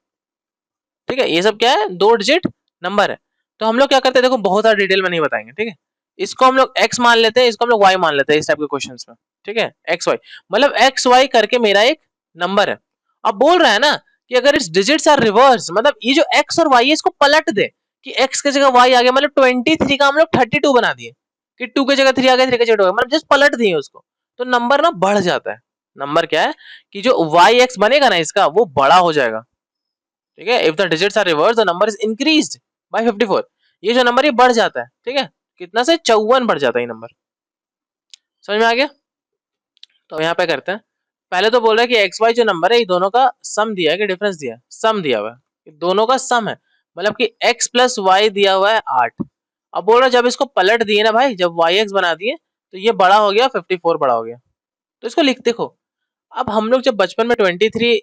ठीक है, ये सब क्या है? 2 डिजिट नंबर है। तो हम लोग क्या करते हैं, देखो बहुत सारा डिटेल में नहीं बताएंगे। ठीक है, इसको हम लोग x मान लेते हैं, इसको हम लोग y मान लेते हैं इस टाइप के क्वेश्चंस में। ठीक है, एक्स वाई मतलब एक्स वाई करके मेरा एक नंबर है। अब बोल रहा है ना कि अगर इस डिजिट्स आर रिवर्स, मतलब ये जो x और y है इसको पलट दे, कि x की जगह y आ गया, मतलब 23 का हम लोग 32 बना दिए, कि 2 की जगह 3 आ गया, 3 की जगह 2 आ गया, मतलब जस्ट पलट दिए उसको, तो नंबर ना बढ़ जाता है। नंबर क्या है कि जो yx बनेगा ना इसका, वो बड़ा हो जाएगा। ठीक है, if the digits are reverse the number is increased by 54। ये जो नंबर ये बढ़ जाता है। ठीक है, कितना से 54 बढ़ जाता है ये नंबर। समझ में आ गया? तो यहाँ पे करते हैं, पहले तो बोल रहा है कि एक्स वाई जो नंबर है ये दोनों का सम दिया है कि डिफरेंस दिया है? सम दिया हुआ है, दोनों का सम है, मतलब कि x प्लस वाई दिया हुआ है 8। अब बोल रहा है जब इसको पलट दिए ना भाई, जब वाई एक्स बना दिए तो ये बड़ा हो गया 54 बड़ा हो गया। तो इसको लिख देखो, अब हम लोग जब बचपन में 23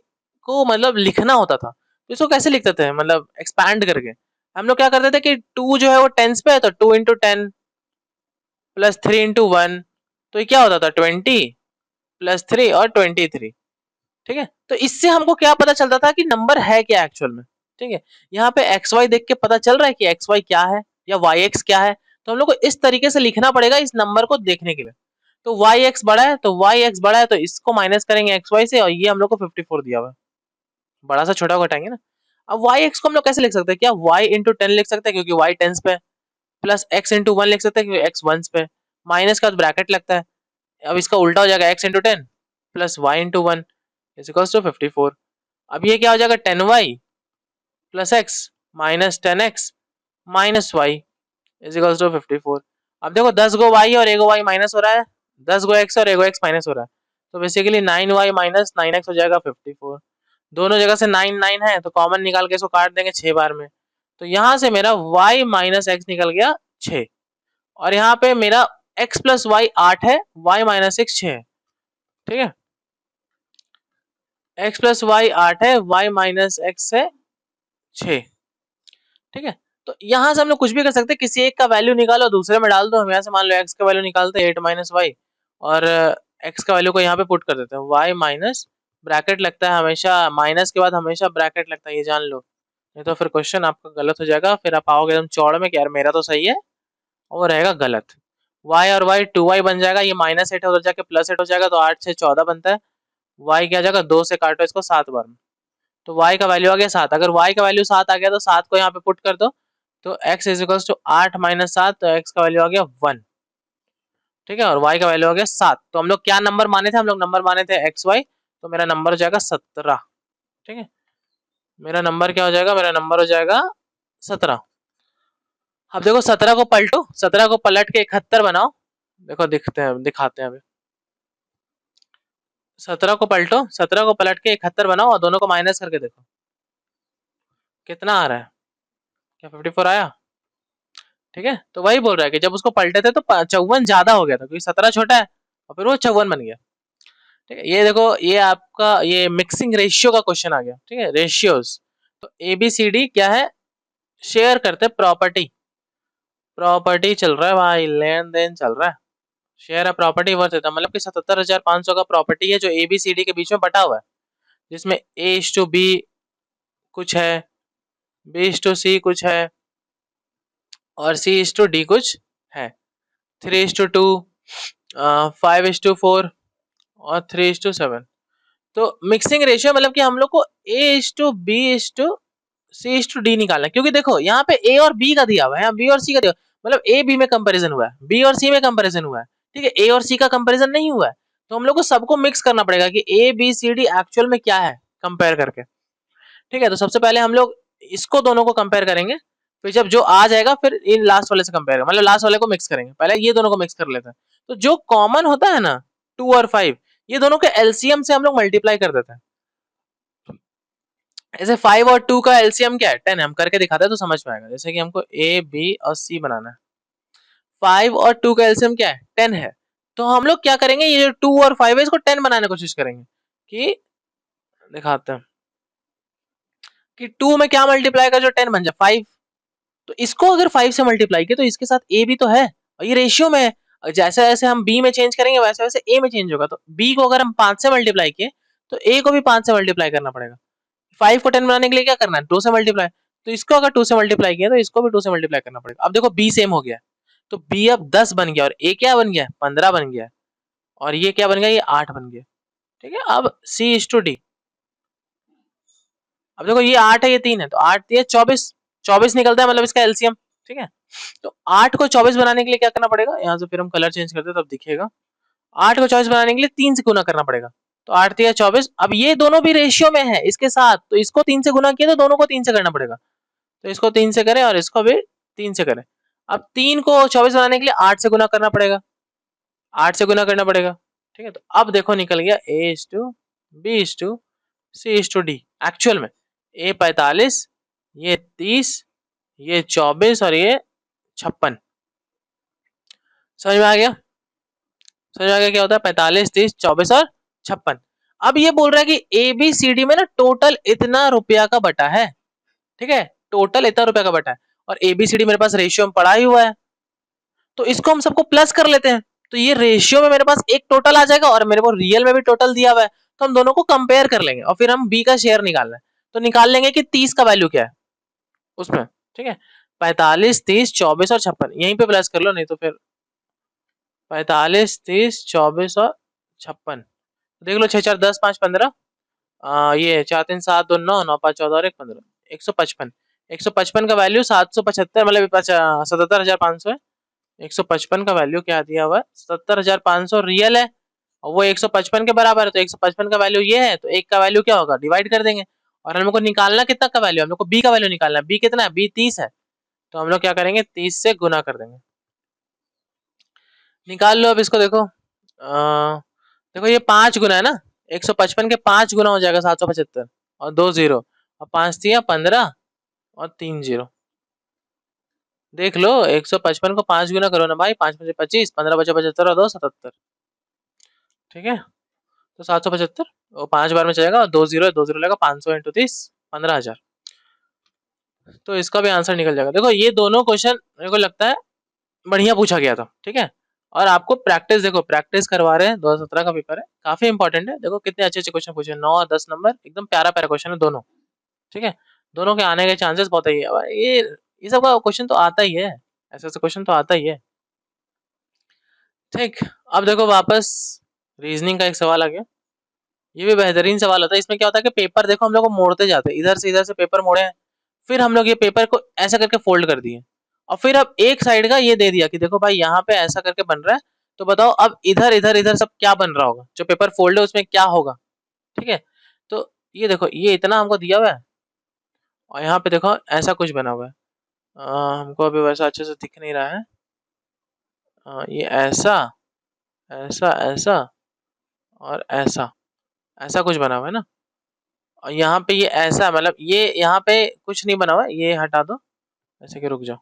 को मतलब लिखना होता था तो इसको कैसे लिखते थे, मतलब एक्सपैंड करके। हम लोग क्या करते थे कि 2 जो है वो टेंस पे है, तो 2 × 10 प्लस 3 × 1, तो ये क्या होता था 20 प्लस 3 और 23। ठीक है, तो इससे हमको क्या पता चलता था कि नंबर है क्या एक्चुअल में। ठीक है, यहाँ पे एक्स वाई देख के पता चल रहा है कि एक्स वाई क्या है या वाई एक्स क्या है, तो हम लोग को इस तरीके से लिखना पड़ेगा इस नंबर को देखने के लिए। तो वाई एक्स बड़ा है, तो वाई एक्स बड़ा है तो इसको माइनस करेंगे एक्स वाई से, और ये हम लोग को 54 दिया हुआ है, बड़ा सा छोटा को घटाएंगे ना। अब वाई एक्स को हम लोग कैसे लिख सकते हैं, क्या वाई इंटू 10 लिख सकते हैं क्योंकि वाई टेंस पे, प्लस एक्स इंटू 1 लिख सकते हैं क्योंकि एक्स वंस पे, माइनस का ब्रैकेट लगता है। अब इसका उल्टा हो जाएगा, x into 10 plus y into 1 is equals to 54। अब ये क्या हो जाएगा, 10y plus x minus 10x minus y is equals to 54। अब देखो 10 गो y और एगो y माइनस हो रहा है, 10 गो x और एगो x माइनस हो रहा है, तो बेसिकली 9y माइनस 9x हो जाएगा 54। दोनों जगह से 9 9 है तो कॉमन निकाल के इसको काट देंगे 6 बार में, तो यहाँ से मेरा y माइनस एक्स निकल गया 6, और यहाँ पे मेरा x प्लस वाई 8 है, y माइनस एक्स 6 है, ठीक है, x प्लस वाई 8 है, y माइनस एक्स है 6, ठीक है। तो यहाँ से हम लोग कुछ भी कर सकते हैं, किसी एक का वैल्यू निकालो दूसरे में डाल दो। हम यहाँ से मान लो x का वैल्यू निकालते हैं 8 माइनस वाई, और x का वैल्यू को यहाँ पे पुट कर देते हैं, y माइनस ब्रैकेट लगता है हमेशा, माइनस के बाद हमेशा ब्रैकेट लगता है, ये जान लो, नहीं तो फिर क्वेश्चन आपका गलत हो जाएगा, फिर आप आओगे एकदम चौड़ में कि यार मेरा तो सही है और रहेगा गलत। y और y 2y बन जाएगा, ये माइनस 8 है उधर जाके प्लस 8 हो जाएगा, तो 8 से 14 बनता है, y क्या जाएगा 2 से काटो इसको 7 बार में, तो y का वैल्यू आ गया 7। अगर y का वैल्यू 7 आ गया तो 7 को यहाँ पे पुट कर दो, तो x is equals to 8 minus 7, तो x का वैल्यू आ गया 1, ठीक है, और y का वैल्यू आ गया 7। तो हम लोग क्या नंबर माने थे, हम लोग नंबर माने थे एक्स वाई, तो मेरा नंबर हो जाएगा 17, ठीक है, मेरा नंबर क्या हो जाएगा, मेरा नंबर हो जाएगा 17। अब देखो 17 को पलटो, 17 को पलट के 71 बनाओ, देखो दिखते हैं दिखाते हैं अभी। 17 को पलटो, 17 को पलट के 71 बनाओ और दोनों को माइनस करके देखो कितना आ रहा है, क्या 54 आया, ठीक है। तो वही बोल रहा है कि जब उसको पलटे थे तो 54 ज्यादा हो गया था क्योंकि 17 छोटा है और फिर वो 54 बन गया, ठीक है। ये देखो ये आपका ये मिक्सिंग रेशियो का क्वेश्चन आ गया, ठीक है, रेशियोज। तो ABCD क्या है, शेयर करते प्रॉपर्टी, प्रॉपर्टी चल रहा है भाई, लेन देन चल रहा है, शेयर है प्रॉपर्टी वर्थ है, मतलब कि 77,500 का प्रॉपर्टी है जो ABCD के बीच में बटा हुआ है, जिसमें A/B कुछ है, B/C कुछ है और C/D कुछ है, 3/2, 5/4 और 3/7। तो मिक्सिंग रेशियो मतलब कि हम लोग को A/B/C/D निकालना है, क्योंकि देखो यहाँ पे A और B का दिया हुआ है, यहाँ B और C का दिया, मतलब A B में कंपैरिजन हुआ है, B और C में कंपैरिजन हुआ है, ठीक है, A और C का कंपैरिजन नहीं हुआ है, तो हम लोग को सबको मिक्स करना पड़ेगा कि ABCD एक्चुअल में क्या है कंपेयर करके, ठीक है। तो सबसे पहले हम लोग इसको दोनों को कंपेयर करेंगे, फिर जब जो आ जाएगा फिर इन लास्ट वाले से कंपेयर, मतलब लास्ट वाले को मिक्स करेंगे, पहले ये दोनों को मिक्स कर लेते हैं। तो जो कॉमन होता है ना 2 और 5, ये दोनों के एलसीएम से हम लोग मल्टीप्लाई कर देते हैं। ऐसे 5 और 2 का एलसीएम क्या है 10 है, हम करके दिखाते हैं तो समझ में आएगा। जैसे कि हमको ए बी और सी बनाना है, 5 और 2 का एलसीएम क्या है 10 है, तो हम लोग क्या करेंगे, ये जो 2 और 5 है इसको 10 बनाने की कोशिश करेंगे, कि दिखाते हैं कि 2 में क्या मल्टीप्लाई कर जो 10 बन जाए 5, तो इसको अगर 5 से मल्टीप्लाई किया तो इसके साथ ए भी तो है और ये रेशियो में है, जैसे जैसे हम बी में चेंज करेंगे वैसे वैसे ए में चेंज होगा, तो बी को अगर हम 5 से मल्टीप्लाई किए तो ए को भी 5 से मल्टीप्लाई करना पड़ेगा। 5 को 10 बनाने के लिए क्या करना है 2 से मल्टीप्लाई, तो इसको अगर 2 से मल्टीप्लाई किया तो इसको भी 2 से मल्टीप्लाई करना पड़ेगा। अब देखो बी सेम हो गया, तो बी अब 10 बन गया और ए क्या बन गया 15 बन गया, और ये क्या बन गया ये 8 बन गया, ठीक है। अब C/D, अब देखो ये 8 है ये 3 है, तो 8 ये 24, 24 निकलता है मतलब इसका एलसीएम, ठीक है। तो 8 को 24 बनाने के लिए क्या करना पड़ेगा, यहाँ से फिर हम कलर चेंज करते हैं तब दिखेगा, 8 को 24 बनाने के लिए 3 से गुना करना पड़ेगा, तो 8 3 24। अब ये दोनों भी रेशियो में है इसके साथ, तो इसको 3 से गुना किया तो दोनों को 3 से करना पड़ेगा, तो इसको 3 से करें और इसको भी 3 से करें। अब 3 को 24 बनाने के लिए 8 से गुना करना पड़ेगा, 8 से गुना करना पड़ेगा, ठीक है। तो अब देखो निकल गया A/B/C/D, एक्चुअल में A 45, ये 30, ये 24 और ये 56, समझ में आ गया, समझ में आ गया क्या होता है 45 30 24 और 56। अब ये बोल रहा है कि ABCD में ना टोटल इतना रुपया का बटा है, ठीक है, टोटल इतना रुपया का बटा है, और ABCD मेरे पास रेशियो में पड़ा ही हुआ है, तो इसको हम सबको प्लस कर लेते हैं, तो ये रेशियो में मेरे पास एक टोटल आ जाएगा और मेरे को रियल में भी टोटल दिया हुआ है, तो हम दोनों को कंपेयर कर लेंगे और फिर हम बी का शेयर निकालना है, तो निकाल लेंगे कि 30 का वैल्यू क्या है उसमें, ठीक है, 45 30 24 और 56, यहीं पे प्लस कर लो नहीं तो फिर 45, 30, 24 और 56। देख लो 6 4 10 5 15, ये 4 3 7 2 9 9 5 14 और 1 15, 155। 155 का वैल्यू 775 मतलब 77,500 है। 155 का वैल्यू क्या दिया हुआ है, 77,500 रियल है और वो 155 के बराबर है, तो 155 का वैल्यू ये है, तो एक का वैल्यू क्या होगा, डिवाइड कर देंगे। और हम लोग को निकालना कितना का वैल्यू, हम लोग को बी का वैल्यू निकालना है। बी कितना है, बी 30 है, तो हम लोग क्या करेंगे, 30 से गुना कर देंगे। निकाल लो अब इसको, देखो देखो ये 5 गुना है ना, 155 के 5 गुना हो जाएगा 775 और 2 जीरो, और 5 दिया 15 और 3 जीरो। देख लो 155 को 5 गुना करो ना भाई, 5 बचे 25, 15 बचे 75 और 2 77। ठीक है, तो 775 वो 5 बार में चलेगा और 2 जीरो, 2 जीरो लगेगा, 500 इंटू 30, 15,000। तो इसका भी आंसर निकल जाएगा। देखो ये दोनों क्वेश्चन मेरे को लगता है बढ़िया पूछा गया था। ठीक है, और आपको प्रैक्टिस, देखो प्रैक्टिस करवा रहे हैं, 2017 का पेपर है, काफी इंपॉर्टेंट है। देखो कितने अच्छे अच्छे क्वेश्चन पूछे, 9 और 10 नंबर, एकदम प्यारा प्यारा क्वेश्चन है दोनों। ठीक है, दोनों के आने के चांसेस बहुत ही है। ये सब का क्वेश्चन तो आता ही है, ऐसे ऐसे क्वेश्चन तो आता ही है। ठीक, अब देखो वापस रीजनिंग का एक सवाल आ गया। ये भी बेहतरीन सवाल होता है। इसमें क्या होता है कि पेपर देखो हम लोग को मोड़ते जाते हैं, इधर से पेपर मोड़े हैं, फिर हम लोग ये पेपर को ऐसा करके फोल्ड कर दिए, और फिर अब एक साइड का ये दे दिया कि देखो भाई यहाँ पे ऐसा करके बन रहा है, तो बताओ अब इधर इधर इधर सब क्या बन रहा होगा, जो पेपर फोल्ड है उसमें क्या होगा। ठीक है, तो ये देखो ये इतना हमको दिया हुआ है, और यहाँ पे देखो ऐसा कुछ बना हुआ है। हमको अभी वैसा अच्छे से दिख नहीं रहा है। ये ऐसा ऐसा ऐसा और ऐसा, ऐसा कुछ बना हुआ है ना, और यहाँ पे ये ऐसा, मतलब ये यहाँ पे कुछ नहीं बना हुआ है, ये हटा दो, ऐसे कि रुक जाओ।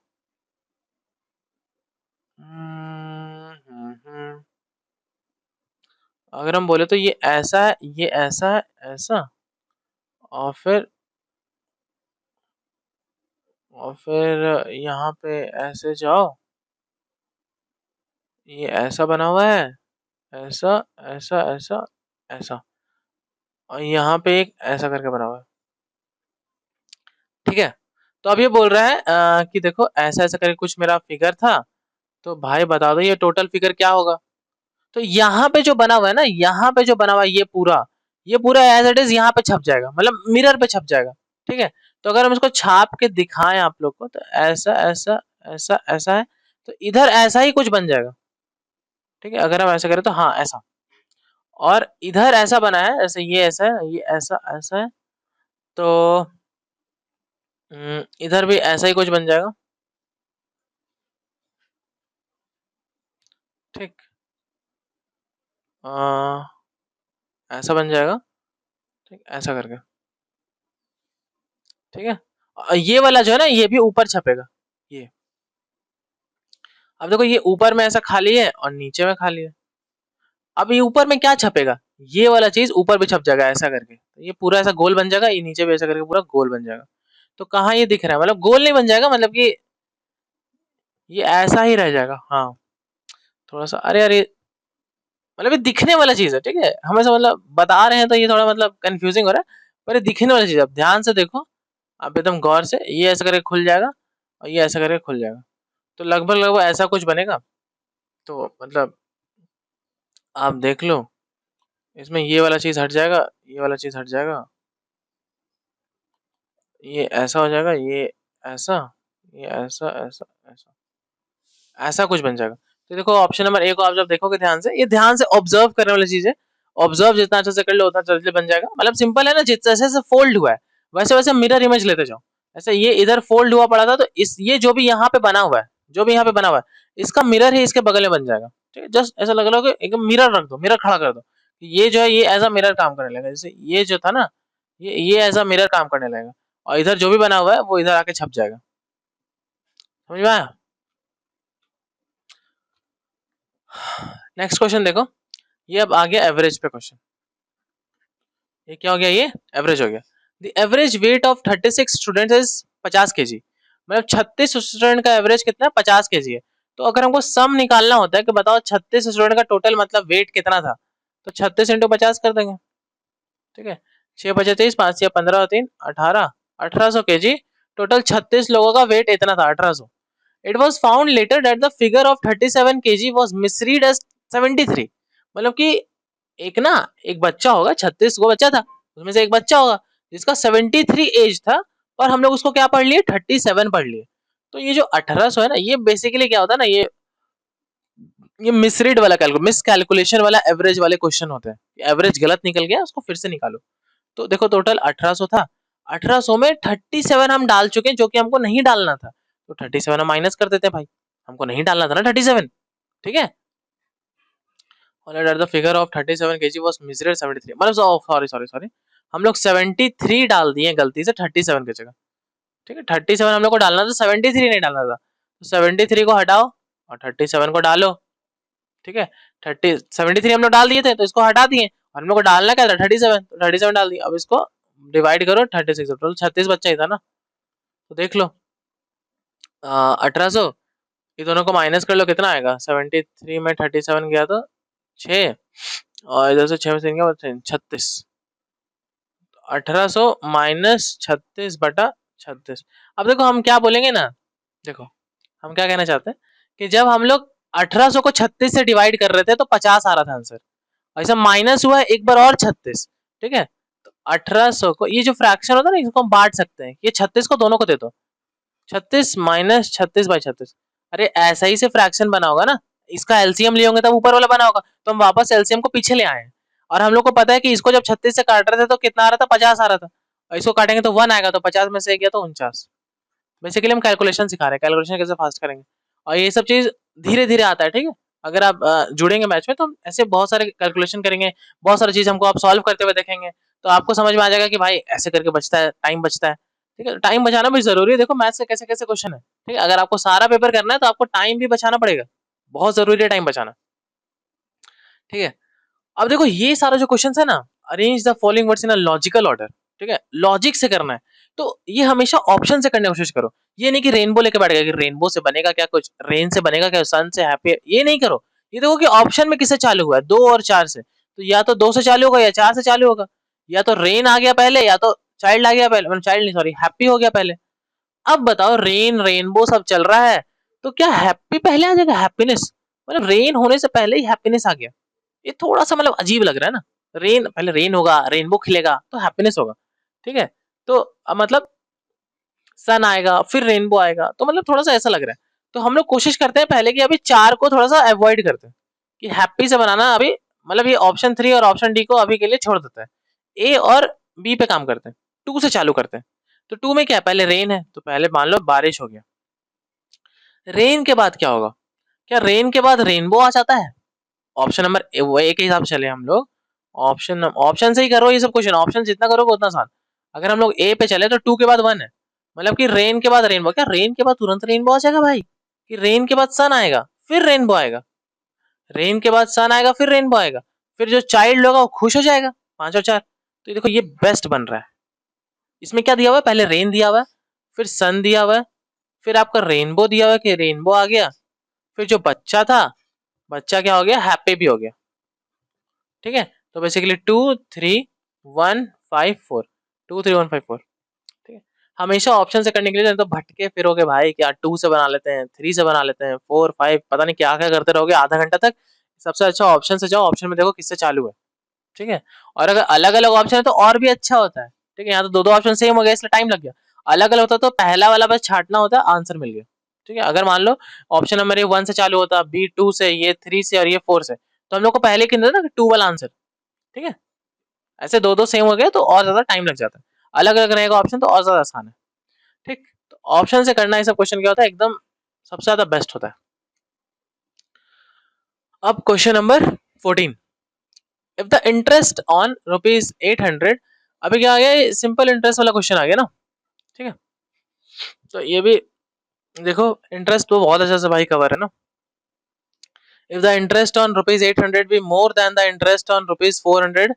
अगर हम बोले तो ये ऐसा है, ये ऐसा है, ऐसा, और फिर यहाँ पे ऐसे जाओ, ये ऐसा बना हुआ है, ऐसा ऐसा ऐसा ऐसा, और यहाँ पे एक ऐसा करके बना हुआ है। ठीक है, तो अब ये बोल रहा है कि देखो ऐसा ऐसा करके कुछ मेरा फिगर था, तो भाई बता दो ये टोटल फिगर क्या होगा। तो यहाँ पे जो बना हुआ है ना, यहाँ पे जो बना हुआ है ये पूरा एज इट इज यहाँ पे छप जाएगा, मतलब मिरर पे छप जाएगा। ठीक है, तो अगर हम इसको छाप के दिखाएं आप लोग को, तो ऐसा ऐसा ऐसा ऐसा है, तो इधर ऐसा ही कुछ बन जाएगा। ठीक है, अगर हम ऐसा करें तो हाँ ऐसा, और इधर ऐसा बना है, ऐसे ये ऐसा है, ये ऐसा ऐसा है, तो इधर भी ऐसा ही कुछ बन जाएगा। ठीक, ऐसा बन जाएगा। ठीक, ऐसा करके। ठीक है, ये वाला जो है ना, ये भी ऊपर छपेगा ये। अब देखो ये ऊपर में ऐसा खाली है और नीचे में खाली है। अब ये ऊपर में क्या छपेगा, ये वाला चीज ऊपर भी छप जाएगा ऐसा करके, तो ये पूरा ऐसा गोल बन जाएगा, ये नीचे भी ऐसा करके पूरा गोल बन जाएगा। तो कहाँ ये दिख रहा है, मतलब गोल नहीं बन जाएगा, मतलब कि ये ऐसा ही रह जाएगा। हाँ, थोड़ा सा, अरे अरे, मतलब ये दिखने वाला चीज है। ठीक है, हम ऐसा मतलब बता रहे हैं तो ये थोड़ा मतलब कंफ्यूजिंग हो रहा है, पर ये दिखने वाली चीज है। अब ध्यान से देखो, आप एकदम गौर से, ये ऐसा करके खुल जाएगा और ये ऐसा करके खुल जाएगा, तो लगभग लगभग ऐसा कुछ बनेगा। तो मतलब आप देख लो, इसमें ये वाला चीज हट जाएगा, ये वाला चीज हट जाएगा, ये ऐसा हो जाएगा, ये ऐसा, ये ऐसा ऐसा ऐसा, ऐसा कुछ बन जाएगा। तो देखो ऑप्शन नंबर ए को आप जब देखोगे ध्यान से, ये ध्यान से ऑब्जर्व करने वाली चीज है। ऑब्जर्व जितना अच्छे से कर लो उतना जल्दी बन जाएगा। मतलब सिंपल है ना, जिस जैसे जैसे फोल्ड हुआ है वैसे वैसे मिरर इमेज लेते जाओ। ऐसे ये इधर फोल्ड हुआ पड़ा था, तो इस ये जो भी यहाँ पे बना हुआ है, जो भी यहाँ पे बना हुआ है, इसका मिरर ही इसके बगल में बन जाएगा। ठीक है, जस्ट ऐसा लग रहा हो कि एकदम मिरर रख दो, मिरर खड़ा कर दो, ये जो है ये एज अ मिरर काम करने लगेगा। जैसे ये जो था ना, ये एज अ मिरर काम करने लगेगा, और इधर जो भी बना हुआ है वो इधर आके छप जाएगा। समझ में आया? नेक्स्ट क्वेश्चन देखो, ये अब आ गया एवरेज पे क्वेश्चन। ये क्या हो गया, ये एवरेज हो गया। The average weight of 36 students is 50 kg। मतलब 36 स्टूडेंट का एवरेज कितना है, 50 kg है। तो अगर हमको सम निकालना होता है कि बताओ 36 स्टूडेंट का टोटल मतलब वेट कितना था, तो 36 इंटू 50 कर देंगे। ठीक है, 6 बचे 30, 5 या 15 और 3 18, 1800 kg। टोटल 36 लोगों का वेट इतना था, 1800। It was found later that the figure of 37 kg was misread as 73। मतलब कि एक बच्चा होगा, 36 को बच्चा था, उसमें से एक बच्चा होगा जिसका 73 एज था, पर हम लोग उसको क्या पढ़ लिए, 37 पढ़ लिए। तो ये जो 1800 है ना, ये बेसिकली क्या होता है ना, ये मिसरीड वाला मिस कैलकुलेशन वाला एवरेज वाले क्वेश्चन होते हैं। एवरेज गलत निकल गया, उसको फिर से निकालो। तो देखो टोटल 1800 था, 1800 में 37 हम डाल चुके हैं जो कि हमको नहीं डालना था, तो 37 हम माइनस कर देते हैं भाई, हमको नहीं डालना था ना 37। ठीक है, the figure of 37 kg was measured 73, मतलब सॉरी सॉरी सॉरी, हम लोग 73 डाल दिए गलती से 37 की जगह। ठीक है, 37 हम लोग को डालना था, 73 नहीं डालना था। तो 73 को हटाओ और 37 को डालो। ठीक है, 73 हम लोग डाल दिए थे तो इसको हटा दिए, और हम लोग को डालना क्या था, 37, तो 37 डाल दिया। अब इसको डिवाइड करो 36, टोटल 36 बच्चा ही था ना। तो देख लो 1800, ये दोनों को माइनस कर लो, कितना आएगा, 73 में 37 गया तो 6, और इधर से 6 में 3 गया 36। 1800 माइनस 36 बटा 36। अब देखो हम क्या बोलेंगे ना, देखो हम क्या कहना चाहते हैं कि जब हम लोग 1800 को 36 से डिवाइड कर रहे थे तो 50 आ रहा था आंसर, ऐसा माइनस हुआ एक बार और 36। ठीक है, तो 1800 को, ये जो फ्रैक्शन होता है ना, इसको हम बांट सकते हैं, ये 36 को दोनों को दे दो, 36 माइनस 36 बाई 36। अरे ऐसा ही से फ्रैक्शन बना होगा ना, इसका एलसीएम लिए होंगे तब ऊपर वाला बना होगा, तो हम वापस एलसीएम को पीछे ले आए हैं। और हम लोग को पता है कि इसको जब 36 से काट रहे थे तो कितना आ रहा था, 50 आ रहा था, और इसको काटेंगे तो 1 आएगा, तो 50 में से गया तो 49। बेसिकली हम कैलकुलेशन सिखा रहे हैं, कैलकुलेशन कैसे फास्ट करेंगे, और ये सब चीज धीरे धीरे आता है। ठीक है, अगर आप जुड़ेंगे मैच में तो हम ऐसे बहुत सारे कैलकुलेशन करेंगे, बहुत सारी चीज हमको आप सॉल्व करते हुए देखेंगे, तो आपको समझ में आ जाएगा कि भाई ऐसे करके बचता है, टाइम बचता है। ठीक है, टाइम बचाना भी जरूरी है, देखो मैथ्स से कैसे कैसे क्वेश्चन है। ठीक है, अगर आपको सारा पेपर करना है तो आपको टाइम भी बचाना पड़ेगा, बहुत जरूरी है टाइम बचाना। ठीक है, अब देखो ये सारा जो क्वेश्चन है ना, arrange the following words in a logical order. ठीक है, लॉजिक से करना है, तो ये हमेशा ऑप्शन से करने की कोशिश करो। ये नहीं कि रेनबो लेके बैठ गया कि रेनबो से बनेगा क्या कुछ, रेन से बनेगा क्या, सन से, हैप्पी, ये नहीं करो। ये देखो कि ऑप्शन में किससे चालू हुआ है, 2 और 4 से, तो या तो 2 से चालू होगा या 4 से चालू होगा, या तो रेन आ गया पहले या तो चाइल्ड आ गया पहले, मतलब चाइल्ड नहीं सॉरी, हैप्पी हो गया पहले। अब बताओ रेन रेनबो सब चल रहा है, तो क्या हैप्पी पहले आ जाएगा, हैप्पीनेस, मतलब रेन होने से पहले ही हैप्पीनेस आ गया, ये थोड़ा सा मतलब अजीब लग रहा है ना। रेन पहले, रेन होगा, रेनबो खिलेगा तो हैप्पीनेस होगा। ठीक है, तो मतलब सन आएगा फिर रेनबो आएगा, तो मतलब थोड़ा सा ऐसा लग रहा है। तो हम लोग कोशिश करते हैं पहले कि अभी 4 को थोड़ा सा अवॉइड करते हैं, कि हैप्पी से बनाना अभी, मतलब ये ऑप्शन 3 और ऑप्शन डी को अभी के लिए छोड़ देते हैं, ए और बी पे काम करते हैं, 2 से चालू करते हैं। तो 2 में क्या है, पहले रेन है तो पहले मान लो बारिश हो गया, रेन के बाद क्या होगा, क्या रेन के बाद रेनबो आ जाता है, ऑप्शन नंबर वो ए के हिसाब से चले हम लोग, ऑप्शन ऑप्शन से ही करो ये सब क्वेश्चन, ऑप्शन जितना करोगे उतना आसान। अगर हम लोग ए पे चले तो 2 के बाद 1 है, मतलब कि रेन के बाद रेनबो, क्या रेन के बाद तुरंत रेनबो आ जाएगा भाई, कि रेन के बाद सन आएगा फिर रेनबो आएगा, रेन के बाद सन आएगा फिर रेनबो आएगा, फिर जो चाइल्ड होगा वो खुश हो जाएगा, 5 और 4। तो ये देखो ये बेस्ट बन रहा है। इसमें क्या दिया हुआ है, पहले रेन दिया हुआ है, फिर सन दिया हुआ है, फिर आपका रेनबो दिया हुआ है कि रेनबो आ गया, फिर जो बच्चा था, बच्चा क्या हो गया, हैप्पी भी हो गया। ठीक है, तो बेसिकली 2 3 1 5 4, 2 3 1 5 4। ठीक है, हमेशा ऑप्शन से करने के लिए तो भटके फिरोगे भाई, क्या 2 से बना लेते हैं, 3 से बना लेते हैं, 4 5 पता नहीं क्या क्या करते रहोगे आधा घंटा तक। सबसे अच्छा ऑप्शन से जाओ, ऑप्शन में देखो किससे चालू है। ठीक है, और अगर अलग अलग ऑप्शन है तो और भी अच्छा होता है। ठीक है, यहाँ तो दो दो ऑप्शन सेम हो गया इसलिए टाइम लग गया, अलग अलग होता तो पहला वाला बस छाटना होता, आंसर मिल गया। ठीक है, अगर मान लो ऑप्शन नंबर ए 1 से चालू होता, बी 2 से, ये 3 से और ये 4 से, तो हम लोग को पहले की ना 2 वाला आंसर। ठीक है, ऐसे दो दो सेम हो गए तो और ज्यादा टाइम लग जाता है, अलग अलग रहेगा ऑप्शन तो और ज्यादा आसान है। ठीक, तो ऑप्शन से करना ये सब क्वेश्चन क्या होता है, एकदम सबसे ज्यादा बेस्ट होता है। अब question number 14, if the interest on ₹800, अभी क्या आ गया, सिंपल इंटरेस्ट वाला क्वेश्चन आ गया ना। ठीक है, तो ये भी देखो इंटरेस्ट तो बहुत अच्छा से भाई कवर है ना। If the interest on ₹800 be more than the interest on ₹400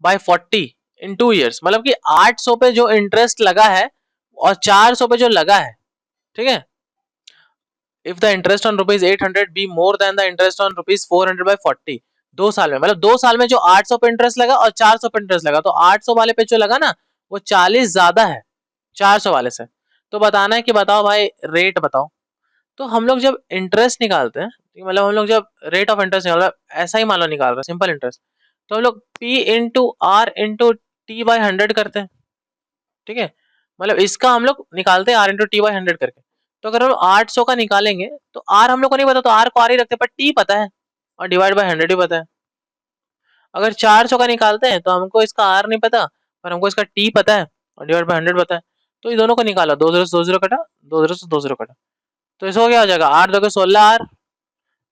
by 40 in 2 years, मतलब कि 800 पे जो इंटरेस्ट लगा है और 400 पे जो लगा है। ठीक है, if the interest on ₹800 be more than the interest on ₹400 by 40, 2 साल में, मतलब 2 साल में जो 800 पे इंटरेस्ट लगा और 400 पे इंटरेस्ट लगा, तो 800 वाले पे जो लगा ना वो 40 ज्यादा है 400 वाले से। तो बताना है कि बताओ भाई रेट बताओ। तो हम लोग जब इंटरेस्ट निकालते हैं, मतलब हम लोग जब रेट ऑफ इंटरेस्ट निकाल रहे हैं, ऐसा ही मान लो निकाल रहे हैं सिंपल इंटरेस्ट, तो हम लोग P into r into t by 100 करते हैं, ठीक है। मतलब इसका हम लोग निकालते हैं आर इंटू टी बाई 100 करके। तो अगर हम 800 का निकालेंगे तो आर हम लोग को नहीं पता, तो आर को आर ही रखते हैं, पर टी पता है और डिवाइड बाई 100 ही पता है। अगर 400 का निकालते हैं तो हमको इसका आर नहीं पता, पर हमको इसका टी पता है और डिवाइड बाई 100 पता है। तो ये दोनों को निकाला, 2 0 से 2 0 कटा, 2 0 से 2 0 कटा, तो इसको क्या हो जाएगा, 8 2 के 16 आर,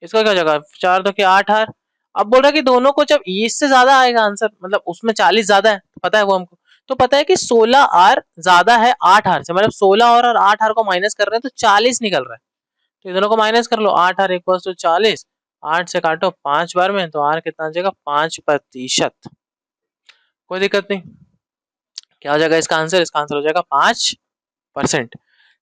इसका क्या हो जाएगा 4 2 के 8 आर। अब बोल रहा है कि दोनों को जब इससे ज्यादा आएगा आंसर, मतलब उसमें 40 ज्यादा है, पता है वो हमको, तो पता है कि 16 आर ज्यादा है 8 आर से, मतलब 16 और 8 आर को माइनस कर रहे हैं तो 40 निकल रहा है। तो ये दोनों को माइनस कर लो, 8 आर इक्वल टू 40, 8 से काटो 5 बार में, तो आर कितना आ जाएगा 5%। कोई दिक्कत नहीं, क्या हो जाएगा इसका आंसर, इसका आंसर हो जाएगा 5%।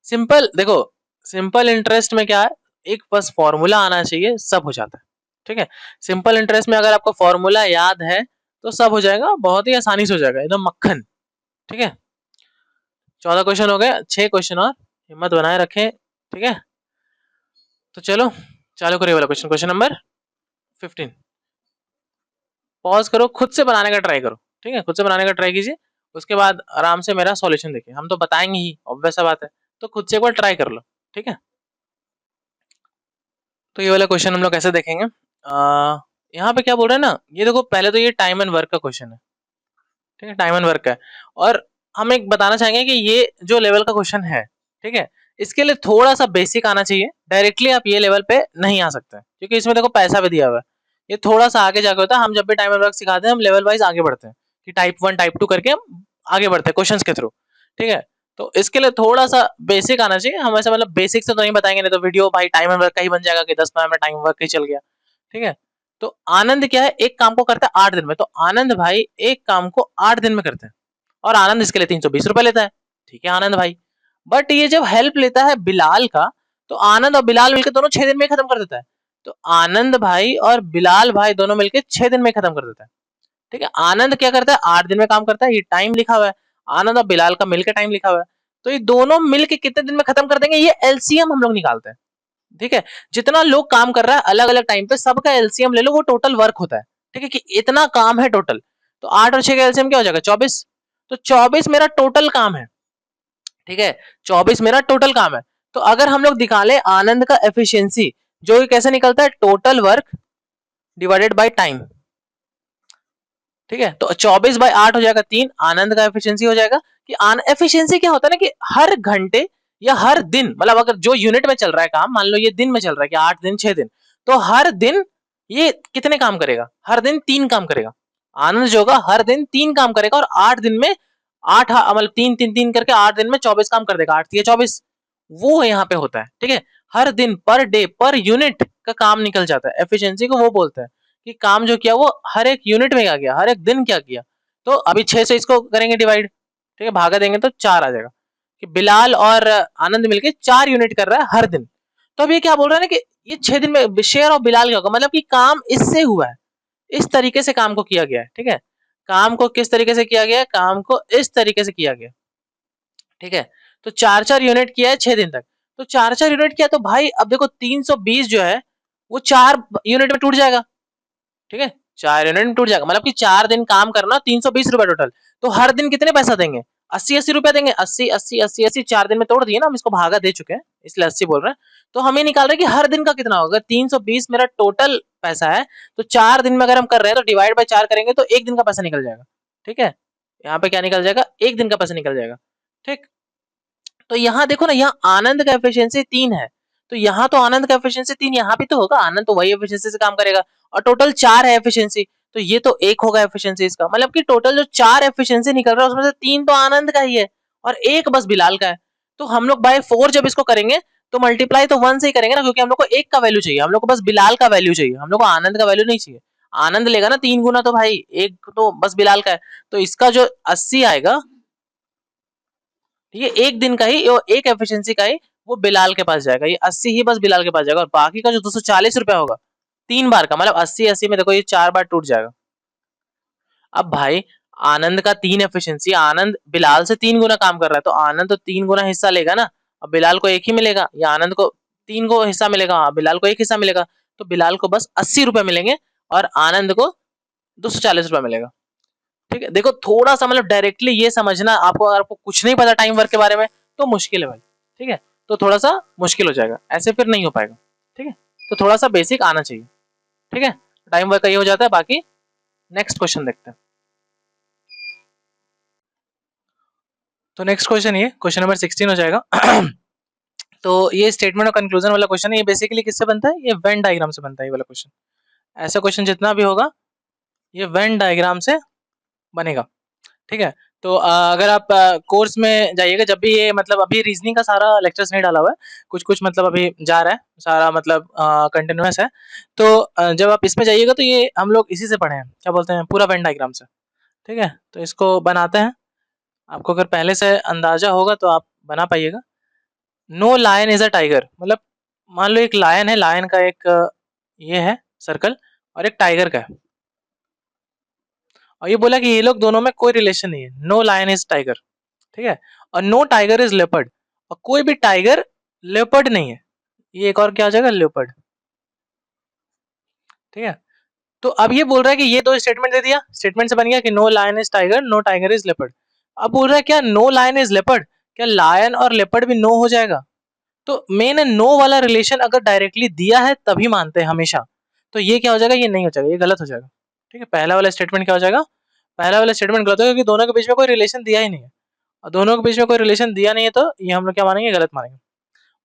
सिंपल देखो, सिंपल इंटरेस्ट में क्या है, एक बस फॉर्मूला आना चाहिए, सब हो जाता है, ठीक है। सिंपल इंटरेस्ट में अगर आपको फॉर्मूला याद है तो सब हो जाएगा, बहुत ही आसानी से हो जाएगा, एकदम मक्खन, ठीक है। 14 क्वेश्चन हो गए, 6 क्वेश्चन और, हिम्मत बनाए रखें, ठीक है। तो चलो चालू करिए वाला क्वेश्चन, क्वेश्चन नंबर 15। पॉज करो, खुद से बनाने का ट्राई करो, ठीक है, खुद से बनाने का ट्राई कीजिए, उसके बाद आराम से मेरा सॉल्यूशन देखिए, हम तो बताएंगे ही, ऑब्वियस सा बात है, तो खुद से एक बार ट्राई कर लो, ठीक है। तो ये वाला क्वेश्चन हम लोग कैसे देखेंगे, यहाँ पे क्या बोल रहे हैं ना, ये देखो पहले तो ये टाइम एंड वर्क का क्वेश्चन है, ठीक है, टाइम एंड वर्क का है, और हम एक बताना चाहेंगे कि ये जो लेवल का क्वेश्चन है, ठीक है, इसके लिए थोड़ा सा बेसिक आना चाहिए, डायरेक्टली आप ये लेवल पे नहीं आ सकते, क्योंकि इसमें देखो पैसा भी दिया हुआ है, ये थोड़ा सा आगे जाके होता है, हम जब भी टाइम एंड वर्क सिखाते हैं हम लेवल वाइज आगे बढ़ते हैं, कि टाइप 1 टाइप 2 करके हम आगे बढ़ते हैं क्वेश्चंस के थ्रू, ठीक है। तो इसके लिए थोड़ा सा बेसिक आना चाहिए, हम ऐसे मतलब बेसिक से तो नहीं बताएंगे, नहीं तो वीडियो भाई टाइम एंड वर्क का ही बन जाएगा कि 10 मिनट में टाइम वर्क ही चल गया, ठीक है। तो आनंद क्या है, एक काम को करता है 8 दिन में, तो आनंद भाई एक काम को 8 दिन में करते हैं, और आनंद इसके लिए 320 रुपए लेता है, ठीक है आनंद भाई। बट ये जब हेल्प लेता है बिलाल का, तो आनंद और बिलाल मिलकर दोनों 6 दिन में खत्म कर देता है, तो आनंद भाई और बिलाल भाई दोनों मिलकर 6 दिन में खत्म कर देता है, ठीक है। आनंद क्या करता है, 8 दिन में काम करता है, ये टाइम लिखा हुआ है, आनंद और बिलाल का मिलकर टाइम लिखा हुआ है, तो ये दोनों मिलकर कितने दिन में खत्म कर देंगे, ये एलसीएम हम लोग निकालते हैं, ठीक है। जितना लोग काम कर रहा है अलग अलग टाइम पे, सबका एलसीएम ले लो, वो टोटल वर्क होता है, ठीक है, कि इतना काम है टोटल, तो 8 और 6 का एलसीएम क्या हो जाएगा 24, तो 24 मेरा टोटल काम है, ठीक है, 24 मेरा टोटल काम है। तो अगर हम लोग निकालें आनंद का एफिशिएंसी, जो कि कैसे निकलता है, total work divided by time, ठीक है, तो 24 बाय 8 हो जाएगा 3, आनंद का एफिशिएंसी हो जाएगा, कि एफिशिएंसी क्या होता है ना, कि हर घंटे या हर दिन, मतलब अगर जो यूनिट में चल रहा है काम, मान लो ये दिन में चल रहा है कि 8 दिन 6 दिन, तो हर दिन ये कितने काम करेगा, हर दिन 3 काम करेगा, आनंद जो होगा हर दिन 3 काम करेगा, और 8 दिन में 8 मतलब 3 3 3 करके 8 दिन में 24 काम कर देगा, 8 3 24, वो यहाँ पे होता है, ठीक है। हर दिन पर डे पर यूनिट का काम निकल जाता है, एफिशिएंसी को वो बोलते हैं कि काम जो किया वो हर एक यूनिट में क्या किया, हर एक दिन क्या किया। तो अभी 6 से इसको करेंगे डिवाइड, ठीक है, भागा देंगे तो 4 आ जाएगा, कि बिलाल और आनंद मिलके 4 यूनिट कर रहा है हर दिन। तो अब ये क्या बोल रहा है ना, कि ये 6 दिन में शेयर ऑफ बिलाल क्या होगा, मतलब कि काम इससे हुआ है, इस तरीके से काम को किया गया है, ठीक है। काम को किस तरीके से किया गया है, काम को इस तरीके से किया गया, ठीक है। तो 4 यूनिट किया है 6 दिन तक, तो 4 यूनिट किया, तो भाई अब देखो 320 जो है वो 4 यूनिट में टूट जाएगा, ठीक है, 4 यूनिट में टूट जाएगा, मतलब कि 4 दिन काम करना, 320 रुपए टोटल, तो हर दिन कितने पैसा देंगे, 80 रुपया देंगे, 80 4 दिन में तोड़ दिए ना, हम इसको भागा दे चुके हैं इसलिए 80 बोल रहे हैं। तो हम ये निकाल रहे हैं कि हर दिन का कितना होगा, 320 मेरा टोटल पैसा है, तो 4 दिन में अगर हम कर रहे हैं तो डिवाइड बाय 4 करेंगे तो एक दिन का पैसा निकल जाएगा, ठीक है। यहाँ पे क्या निकल जाएगा, एक दिन का पैसा निकल जाएगा, ठीक। तो यहाँ देखो ना, यहाँ आनंद का एफिशिएंसी 3 है, तो यहाँ तो आनंद का एफिशिएंसी 3, यहाँ भी तो होगा, आनंद तो वही एफिशिएंसी से काम करेगा, और टोटल 4 है एफिशिएंसी, तो ये तो 1 होगा एफिशिएंसी इसका, मतलब कि टोटल जो 4 एफिशिएंसी निकल रहा है उसमें से 3 तो आनंद का ही है और 1 बस बिलाल का है। तो हम लोग बाय 4 जब इसको करेंगे तो मल्टीप्लाई तो 1 से ही करेंगे ना, क्योंकि हम लोग को 1 का वैल्यू चाहिए, हम लोग को बस बिलाल का वैल्यू चाहिए, हम लोग को आनंद का वैल्यू नहीं चाहिए। आनंद लेगा ना 3 गुना, तो भाई 1 तो बस बिलाल का है, तो इसका जो 80 आएगा, ये एक दिन का ही, एक एफिशिएंसी का ही वो बिलाल के पास जाएगा, ये 80 ही बस बिलाल के पास जाएगा, और बाकी का जो 240 रुपया होगा 3 बार का, मतलब 80 80 में देखो ये 4 बार टूट जाएगा। अब भाई आनंद का 3 एफिशिएंसी, आनंद बिलाल से 3 गुना काम कर रहा है, तो आनंद तो 3 गुना हिस्सा लेगा ना, अब बिलाल को 1 ही मिलेगा, या आनंद को तीन को हिस्सा मिलेगा, हाँ बिलाल को एक हिस्सा मिलेगा, तो बिलाल को बस 80 रुपए मिलेंगे और आनंद को 240 रुपए मिलेगा। ठीक है, देखो थोड़ा सा मतलब डायरेक्टली ये समझना आपको, अगर आपको कुछ नहीं पता टाइम वर्क के बारे में तो मुश्किल है भाई। ठीक है, तो थोड़ा सा मुश्किल हो जाएगा, ऐसे फिर नहीं हो पाएगा। ठीक है, तो थोड़ा सा बेसिक आना चाहिए। ठीक है, टाइम वर्क का ये हो जाता है। बाकी नेक्स्ट क्वेश्चन देखते हैं। तो नेक्स्ट क्वेश्चन, ये क्वेश्चन नंबर 16 हो जाएगा। तो ये स्टेटमेंट और कंक्लूजन वाला क्वेश्चन है। ये बेसिकली किससे बनता है? ये वेन डायग्राम से बनता है ये वाला क्वेश्चन। ऐसा क्वेश्चन जितना भी होगा ये वेन डायग्राम से बनेगा। ठीक है, तो अगर आप कोर्स में जाइएगा जब भी, ये मतलब अभी रीजनिंग का सारा लेक्चर्स नहीं डाला हुआ है, कुछ कुछ मतलब अभी जा रहा है, सारा मतलब कंटिन्यूस है। तो जब आप इसमें जाइएगा तो ये हम लोग इसी से पढ़े हैं, क्या बोलते हैं, पूरा वेन डायग्राम से। ठीक है, तो इसको बनाते हैं। आपको अगर पहले से अंदाजा होगा तो आप बना पाइएगा। No lion is a tiger, मतलब मान लो एक लायन है, लायन का एक ये है सर्कल और एक टाइगर का है, और ये बोला कि ये लोग दोनों में कोई रिलेशन नहीं है। नो लायन इज टाइगर, ठीक है, और नो टाइगर इज लेपर्ड, और कोई भी टाइगर लेपर्ड नहीं है। ये एक और क्या हो जाएगा, लेपर्ड। ठीक है, तो अब ये बोल रहा है कि ये दो स्टेटमेंट दे दिया, स्टेटमेंट से बन गया कि no lion is tiger, no tiger is leopard. अब बोल रहा है क्या नो लायन इज लेपर्ड, क्या लायन और लेपर्ड भी नो हो जाएगा? तो मेन नो वाला रिलेशन अगर डायरेक्टली दिया है तभी मानते हैं हमेशा, तो ये क्या हो जाएगा, ये नहीं हो जाएगा, ये गलत हो जाएगा। ठीक है, पहला वाला स्टेटमेंट क्या हो जाएगा, पहला वाला स्टेटमेंट गलत होगा क्योंकि दोनों के बीच में कोई रिलेशन दिया ही नहीं है, और दोनों के बीच में कोई रिलेशन दिया नहीं है तो ये हम लोग क्या मानेंगे, गलत मानेंगे।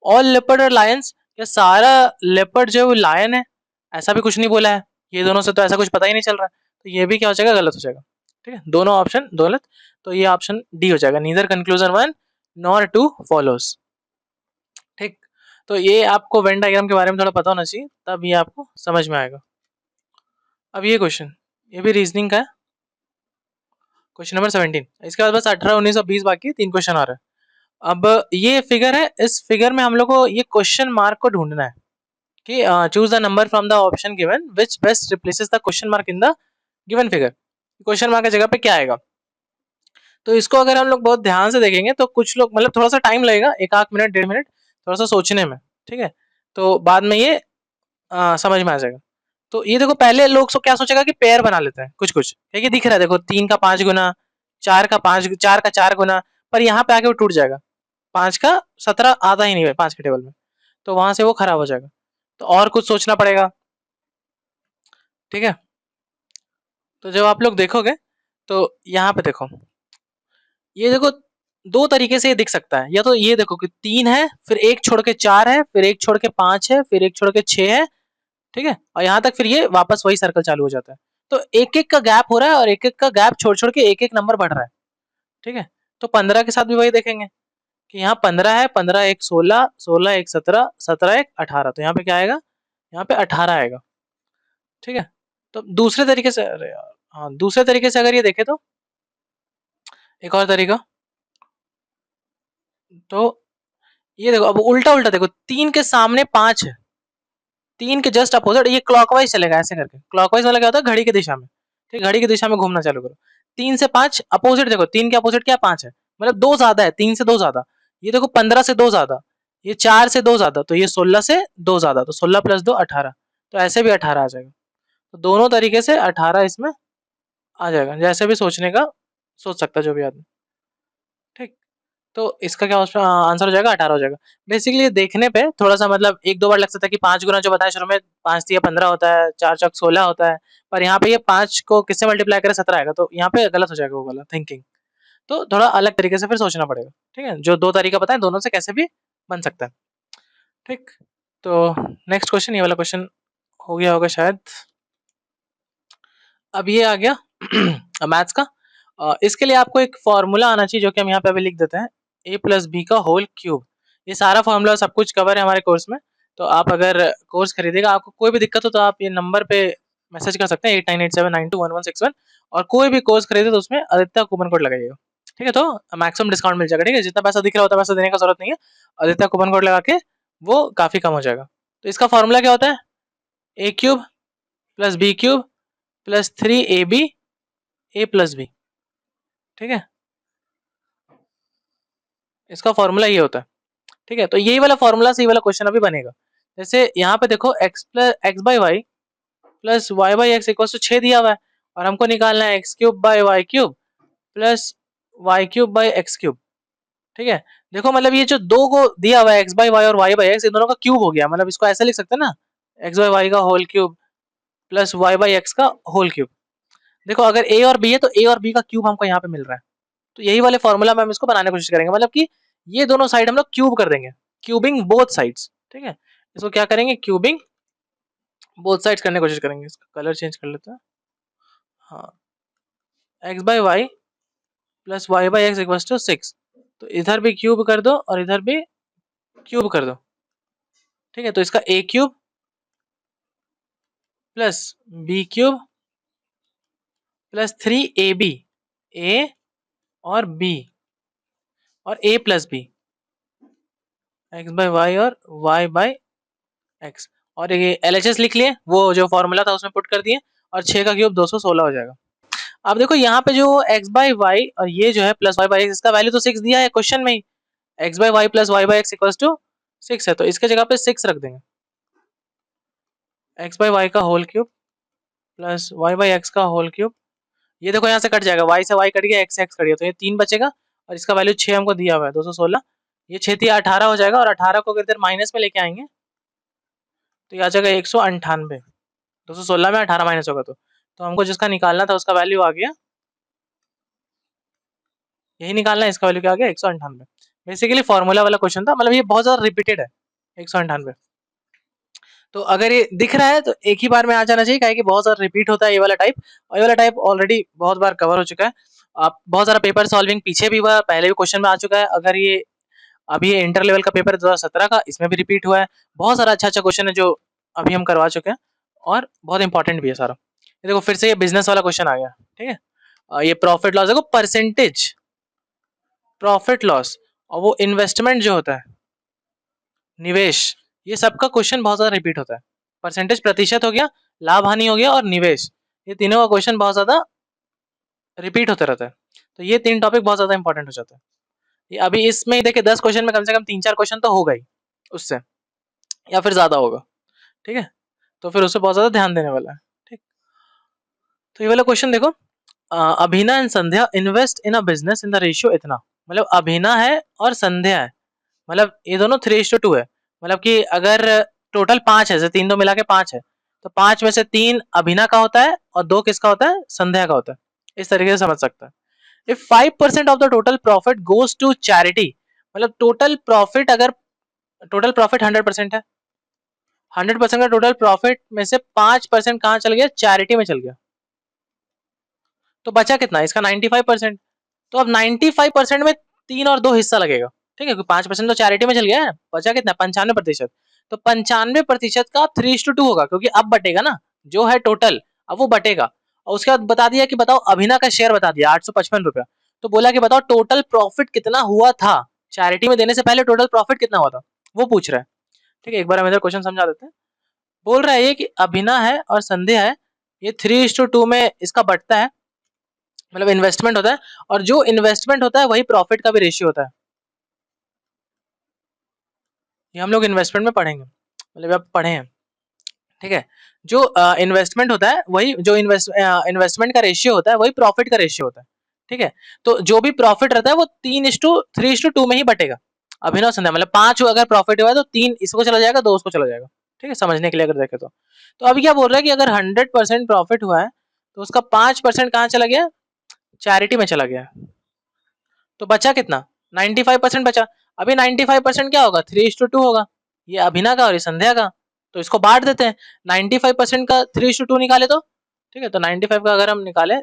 ऑल लेपर्ड और लायंस, क्या सारा लेपर्ड जो है वो लायन है? ऐसा भी कुछ नहीं बोला है, ये दोनों से तो ऐसा कुछ पता ही नहीं चल रहा है, तो ये भी क्या हो जाएगा, गलत हो जाएगा। ठीक है, दोनों ऑप्शन गलत, तो ये ऑप्शन डी हो जाएगा, neither conclusion one nor two follows. ठीक, तो ये आपको वेन डायग्राम के बारे में थोड़ा पता होना चाहिए, तब ये आपको समझ में आएगा। अब ये क्वेश्चन, ये भी रीजनिंग का है, क्वेश्चन नंबर 17। इसके बाद बस 18, 19 और 20 बाकी 3 क्वेश्चन आ रहे हैं। अब ये फिगर है, इस फिगर में हम लोग को ये क्वेश्चन मार्क को ढूंढना है कि choose the number from the option given which best replaces the question mark in the given figure. Question mark की जगह पे क्या आएगा? तो इसको अगर हम लोग बहुत ध्यान से देखेंगे तो कुछ लोग मतलब थोड़ा सा टाइम लगेगा, एक आध मिनट 1.5 मिनट थोड़ा सा सोचने में। ठीक है, तो बाद में ये समझ में आ जाएगा। तो ये देखो, पहले लोग क्या सोचेगा कि पेयर बना लेते हैं कुछ कुछ, ठीक है, दिख रहा है देखो 3 का 5 गुना, 4 का 5, 4 का 4 गुना, पर यहाँ पे आके वो टूट जाएगा, 5 का 17 आता ही नहीं है 5 के टेबल में, तो वहां से वो खराब हो जाएगा, तो और कुछ सोचना पड़ेगा। ठीक है, तो जब आप लोग देखोगे तो यहाँ पे देखो, ये देखो दो तरीके से ये दिख सकता है, या तो ये देखो कि 3 है, फिर एक छोड़ के 4 है, फिर एक छोड़ के 5 है, फिर एक छोड़ के 6 है। ठीक है, और यहाँ तक फिर ये वापस वही सर्कल चालू हो जाता है, तो एक एक का गैप हो रहा है और एक एक का गैप छोड़ छोड़ के एक एक नंबर बढ़ रहा है। ठीक है, तो 15 के साथ भी वही देखेंगे कि यहाँ 15 है, 15 एक 16, 16 एक 17, 17 एक 18, तो यहाँ पे क्या आएगा, यहाँ पे 18 आएगा। ठीक है, तो दूसरे तरीके से, अरे यार हाँ, दूसरे तरीके से अगर ये देखे तो एक और तरीका, तो ये देखो अब उल्टा उल्टा देखो, 3 के सामने 5 है, 3 के जस्ट अपोजिट, ये क्लॉकवाइज चलेगा ऐसे करके, क्लॉकवाइज वाला क्या होता है, घड़ी की दिशा में। ठीक, घड़ी की दिशा में घूमना चालू करो। 3 से 5 अपोजिट देखो, 3 के अपोजिट क्या 5 है, मतलब 2 ज्यादा है, 3 से 2 ज्यादा। ये देखो 15 से 2 ज्यादा, ये 4 से 2 ज्यादा, तो ये 16 से 2 ज्यादा, तो 16 प्लस 2 18, तो ऐसे भी 18 आ जाएगा। तो दोनों तरीके से 18 इसमें आ जाएगा, जैसे भी सोचने का सोच सकता है जो भी आदमी। ठीक, तो इसका क्या आंसर हो जाएगा, 18 हो जाएगा। बेसिकली देखने पे थोड़ा सा मतलब एक दो बार लग सकता है कि 5 गुना जो बताया शुरू में, 5 तिया 15 होता है, 4 चौक 16 होता है, पर यहाँ पे ये 5 को किससे मल्टीप्लाई करें, 17 आएगा, तो यहाँ पे गलत हो जाएगा वो वाला थिंकिंग। तो थोड़ा अलग तरीके से फिर सोचना पड़ेगा। ठीक है, जो दो तरीका बताए दोनों से कैसे भी बन सकता है। ठीक, तो नेक्स्ट क्वेश्चन, ये वाला क्वेश्चन हो गया होगा शायद। अब ये आ गया मैथ्स का। इसके लिए आपको एक फॉर्मूला आना चाहिए जो कि हम यहाँ पे अभी लिख देते हैं, a प्लस बी का होल क्यूब। ये सारा फॉर्मूला सब कुछ कवर है हमारे कोर्स में, तो आप अगर कोर्स खरीदेगा, आपको कोई भी दिक्कत हो तो आप ये नंबर पे मैसेज कर सकते हैं 8987921161, और कोई भी कोर्स खरीदे तो उसमें आदित्य कूपन कोड लगाइएगा। ठीक है, तो मैक्सिमम डिस्काउंट मिल जाएगा। ठीक है, जितना पैसा दिख रहा होता है पैसा देने का जरूरत नहीं है, आदित्य कूपन कोड लगा के वो काफी कम हो जाएगा। तो इसका फॉर्मूला क्या होता है, A cube plus B cube plus 3ab A plus B. ठीक है, इसका फॉर्मूला ये होता है। ठीक है, तो यही वाला फॉर्मूला से ये वाला क्वेश्चन अभी बनेगा। जैसे यहाँ पे देखो x by y plus y by x equal to 6 दिया हुआ है और हमको निकालना है x cube by y cube plus y cube by x cube. ठीक है, देखो मतलब ये जो दो को दिया हुआ है एक्स बाई वाई और वाई बाई एक्स, ये दोनों का क्यूब हो गया, मतलब इसको ऐसा लिख सकते हैं ना, एक्स बाई वाई का whole cube plus y by x का होल क्यूब। देखो अगर ए और बी है तो ए और बी का क्यूब हमको यहाँ पे मिल रहा है, तो यही वाले फॉर्मूला में हम इसको बनाने की कोशिश करेंगे, मतलब कि ये दोनों साइड हम लोग क्यूब कर देंगे, क्यूबिंग बोथ साइड्स। ठीक है, इसको क्या करेंगे, क्यूबिंग बोथ साइड्स करने की कोशिश करेंगे। इसका कलर चेंज कर लेते हैं। हाँ, x by y plus y by x equal to 6, तो इधर भी क्यूब कर दो और इधर भी क्यूब कर दो। ठीक है, तो इसका A cube plus B cube plus 3ab, A और बी और a plus B, X by Y और y बाई एक्स, और ये LHS लिख लिए, वो जो फॉर्मूला था उसमें पुट कर दिए, और 6 का क्यूब 216 हो जाएगा। अब देखो यहाँ पे जो x बाई वाई और ये जो है प्लस y बाई एक्स, इसका वैल्यू तो 6 दिया है क्वेश्चन में ही, x by y plus y by x equal to 6 है, तो इसके जगह पे 6 रख देंगे, x बाई वाई का होल क्यूब प्लस y बाई एक्स का होल क्यूब। ये देखो यहाँ से कट जाएगा, y से y कट गया, x से x कट गया, तो ये 3 बचेगा और इसका वैल्यू 6 हमको दिया हुआ है 216, ये 6 3 18 हो जाएगा, और 18 को अगर इधर माइनस में लेके आएंगे तो ये आ जाएगा 198, 216 में 18 माइनस होगा तो हमको जिसका निकालना था उसका वैल्यू आ गया, यही निकालना है, इसका वैल्यू क्या आ गया 198। बेसिकली फॉर्मूला वाला क्वेश्चन था, मतलब ये बहुत ज्यादा रिपीटेड है 198। तो अगर ये दिख रहा है तो एक ही बार में आ जाना चाहिए, क्या कि बहुत ज्यादा रिपीट होता है ये वाला टाइप, और ये वाला टाइप ऑलरेडी बहुत बार कवर हो चुका है। आप बहुत सारा पेपर सॉल्विंग पीछे भी हुआ, पहले भी क्वेश्चन में आ चुका है। अगर ये अभी ये इंटर लेवल का पेपर 2017 का, इसमें भी रिपीट हुआ है। बहुत सारा अच्छा अच्छा क्वेश्चन है जो अभी हम करवा चुके हैं, और बहुत इंपॉर्टेंट भी है सारा। ये देखो फिर से ये बिजनेस वाला क्वेश्चन आ गया। ठीक है, ये प्रॉफिट लॉस, देखो परसेंटेज प्रॉफिट लॉस और वो इन्वेस्टमेंट जो होता है, निवेश, ये सबका क्वेश्चन बहुत ज्यादा रिपीट होता है। परसेंटेज प्रतिशत हो गया, लाभ हानि हो गया और निवेश, ये तीनों का क्वेश्चन बहुत ज्यादा रिपीट होता रहता है। तो ये 3 टॉपिक बहुत ज्यादा इंपॉर्टेंट हो जाता है। ये अभी इसमें ही देखिए 10 क्वेश्चन में कम से कम 3-4 क्वेश्चन तो होगा ही उससे, या फिर ज्यादा होगा। ठीक है, तो फिर उससे बहुत ज्यादा ध्यान देने वाला है। ठीक, तो ये वाला क्वेश्चन देखो, Abhina and Sandhya invest in a business in the ratio इतना, मतलब अभिना है और संध्या है, मतलब ये दोनों 3:2 है, मतलब कि अगर टोटल 5 है, जैसे 3 2 मिला के 5 है, तो 5 में से 3 अभिना का होता है और 2 किसका होता है, संध्या का होता है। इस तरीके से समझ सकता है। If 5% of the total profit goes to charity, मतलब टोटल प्रॉफिट 100% है, 100% का टोटल प्रॉफिट में से 5% कहाँ चल गया, चैरिटी में चल गया, तो बचा कितना, इसका 95%। तो अब 95% में 3 और 2 हिस्सा लगेगा। ठीक है, 5% तो चैरिटी में चल गया है, बचा कितना 95%, तो 95% का 3:2 होगा, क्योंकि अब बटेगा ना, जो है टोटल अब वो बटेगा। और उसके बाद बता दिया कि बताओ अभिना का शेयर बता दिया 855 रुपया, तो बोला कि बताओ टोटल प्रॉफिट कितना हुआ था, चैरिटी में देने से पहले टोटल प्रॉफिट कितना हुआ था, वो पूछ रहा है। ठीक है, एक बार हम इधर क्वेश्चन समझा देते हैं। बोल रहा है ये कि अभिना है और संध्या है, ये 3:2 में इसका बढ़ता है, मतलब इन्वेस्टमेंट होता है, और जो इन्वेस्टमेंट होता है वही प्रॉफिट का भी रेशियो होता है। ये हम लोग इन्वेस्टमेंट में पढ़ेंगे, मतलब आप पढ़े हैं। ठीक है, जो इन्वेस्टमेंट होता है वही, जो इन्वेस्टमेंट का रेशियो होता है वही प्रॉफिट का रेशियो होता है। ठीक है, तो जो भी प्रॉफिट रहता है वो 3:2 में ही बटेगा। अभिनव संध्या मतलब 5 अगर प्रॉफिट हुआ है तो 3 इसको चला जाएगा, 2 उसको चला जाएगा। ठीक है, समझने के लिए अगर देखे तो अभी क्या बोल रहा है कि अगर 100% प्रॉफिट हुआ है तो उसका 5% कहाँ चला गया, चैरिटी में चला गया, तो बचा कितना 95% बचा। अभी 95% क्या होगा, 3:2 होगा, ये अभिना का और ये संध्या का, तो इसको बांट देते हैं। 95% का 3:2 निकाले तो, ठीक है, तो 95 का अगर हम निकाले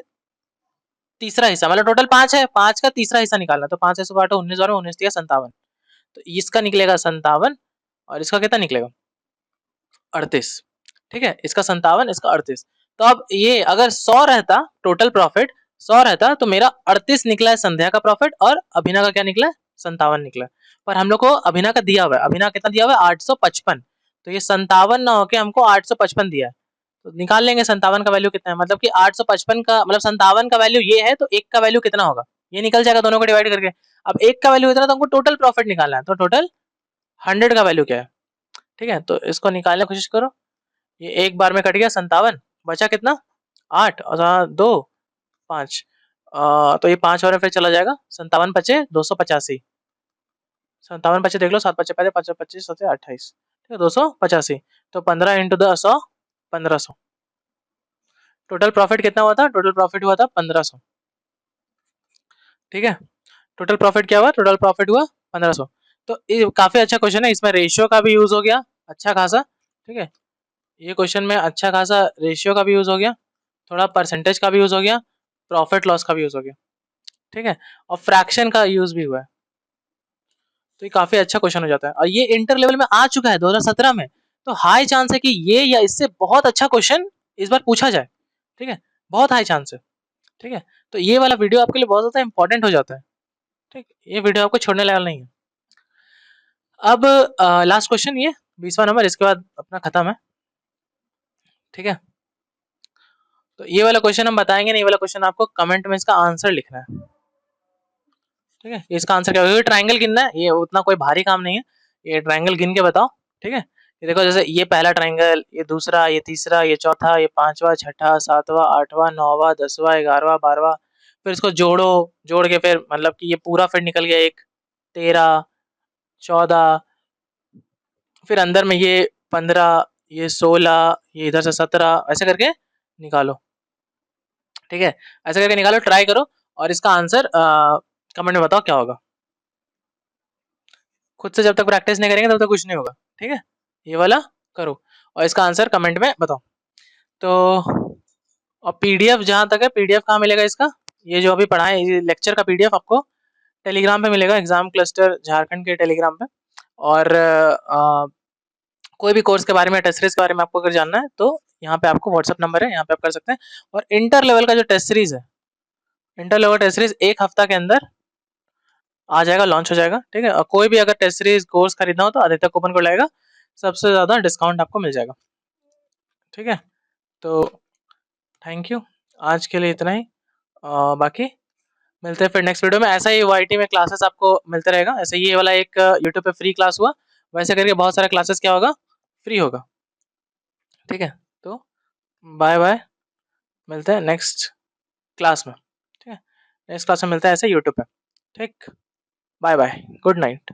तीसरा हिस्सा, मतलब टोटल 5 है, 5 का तीसरा हिस्सा निकालना, तो 5 से काटो 19 और 19 57, तो इसका निकलेगा 57 और इसका कितना निकलेगा 38। ठीक है, इसका 57, इसका 38। तो अब ये अगर 100 रहता टोटल प्रॉफिट, 100 रहता तो मेरा 38 निकला है संध्या का प्रॉफिट, और अभिना का क्या निकला है 57 निकला है। पर हम लोग को अभिना का दिया हुआ है, अभिना कितना दिया हुआ है 855, तो ये 57 ना होके हमको 855 दिया है, तो निकाल लेंगे 57 का वैल्यू कितना है, मतलब कि 855 का मतलब 57 का वैल्यू ये है, तो एक का वैल्यू कितना होगा, ये निकल जाएगा दोनों को डिवाइड करके। अब एक का वैल्यू इतना, तो हमको टोटल प्रॉफिट निकालना है, तो टोटल 100 का वैल्यू क्या है, ठीक है। तो इसको निकालने की कोशिश करो। ये एक बार में कट गया 57, बचा कितना 8 और 2 5, तो ये 5 और फिर चला जाएगा 57 पचे 285, 57 पचे देख लो, 7 पचे पहले 5 25 7 28, ठीक है 285। तो 15 इंटू 100 1500। टोटल प्रॉफिट कितना हुआ था, टोटल प्रॉफिट हुआ था 1500, ठीक है। टोटल प्रॉफिट क्या हुआ, टोटल प्रॉफिट हुआ 1500। तो ये काफी अच्छा क्वेश्चन है, इसमें रेशियो का भी यूज हो गया अच्छा खासा, ठीक है। ये क्वेश्चन में अच्छा खासा रेशियो का भी यूज हो गया, थोड़ा परसेंटेज का भी यूज हो गया, प्रॉफिट लॉस का भी यूज हो गया, ठीक है। और फ्रैक्शन का यूज भी हुआ है। तो ये काफी अच्छा क्वेश्चन हो जाता है, और ये इंटर लेवल में आ चुका है 2017 में। तो हाई चांस है कि ये या इससे बहुत अच्छा क्वेश्चन इस बार पूछा जाए, ठीक है, बहुत हाई चांस है, ठीक है। तो ये वाला वीडियो आपके लिए बहुत ज्यादा इंपॉर्टेंट हो जाता है, ठीक। ये वीडियो आपको छोड़ने लायक नहीं है। अब लास्ट क्वेश्चन ये 20वां नंबर, इसके बाद अपना खत्म है, ठीक है। तो ये वाला क्वेश्चन हम बताएंगे नहीं, ये वाला क्वेश्चन आपको कमेंट में इसका आंसर लिखना है, ठीक है। इसका आंसर क्या होगा, ट्रायंगल गिनना है, ये उतना कोई भारी काम नहीं है। ये ट्रायंगल गिन के बताओ, ठीक है। ये देखो, जैसे ये पहला ट्रायंगल, ये दूसरा, ये तीसरा, ये चौथा, ये पांचवा, छठा, सातवां, आठवां, नौवां, 10वां, 11वां, 12वां। फिर इसको जोड़ो, जोड़ के फिर मतलब कि ये पूरा फिर निकल गया एक 13, 14, फिर अंदर में ये 15, ये 16, ये इधर से 17, ऐसे करके निकालो, ठीक है। ऐसे करके निकालो, ट्राई करो, और इसका आंसर कमेंट में बताओ क्या होगा। खुद से जब तक प्रैक्टिस नहीं करेंगे तब तक कुछ नहीं होगा, ठीक है। ये वाला करो, और इसका आंसर कमेंट में बताओ। तो और पीडीएफ जहां तक है, पीडीएफ कहाँ मिलेगा इसका, ये जो अभी पढ़ा है ये लेक्चर का पीडीएफ आपको टेलीग्राम पे मिलेगा, एग्जाम क्लस्टर झारखंड के टेलीग्राम पे। और कोई भी कोर्स के बारे में, टेस्ट सीरीज के बारे में आपको अगर जानना है तो यहाँ पे आपको व्हाट्सअप नंबर है, यहाँ पे आप कर सकते हैं। और इंटर लेवल का जो टेस्ट सीरीज है, इंटर लेवल टेस्ट सीरीज 1 हफ्ता के अंदर आ जाएगा, लॉन्च हो जाएगा, ठीक है। और कोई भी अगर टेस्ट सीरीज कोर्स खरीदना हो तो अधिकतर कूपन कोड लगेगा, सबसे ज्यादा डिस्काउंट आपको मिल जाएगा, ठीक है। तो थैंक यू, आज के लिए इतना ही। बाकी मिलते हैं फिर नेक्स्ट वीडियो में। ऐसा ही वाईटी में क्लासेस आपको मिलते रहेगा, ऐसे ये वाला एक यूट्यूब पे फ्री क्लास हुआ, वैसे करके बहुत सारे क्लासेस क्या होगा, फ्री होगा, ठीक है। तो बाय बाय, मिलते हैं नेक्स्ट क्लास में, ठीक है। नेक्स्ट क्लास में मिलते हैं ऐसे यूट्यूब पे, ठीक। Bye bye, good night.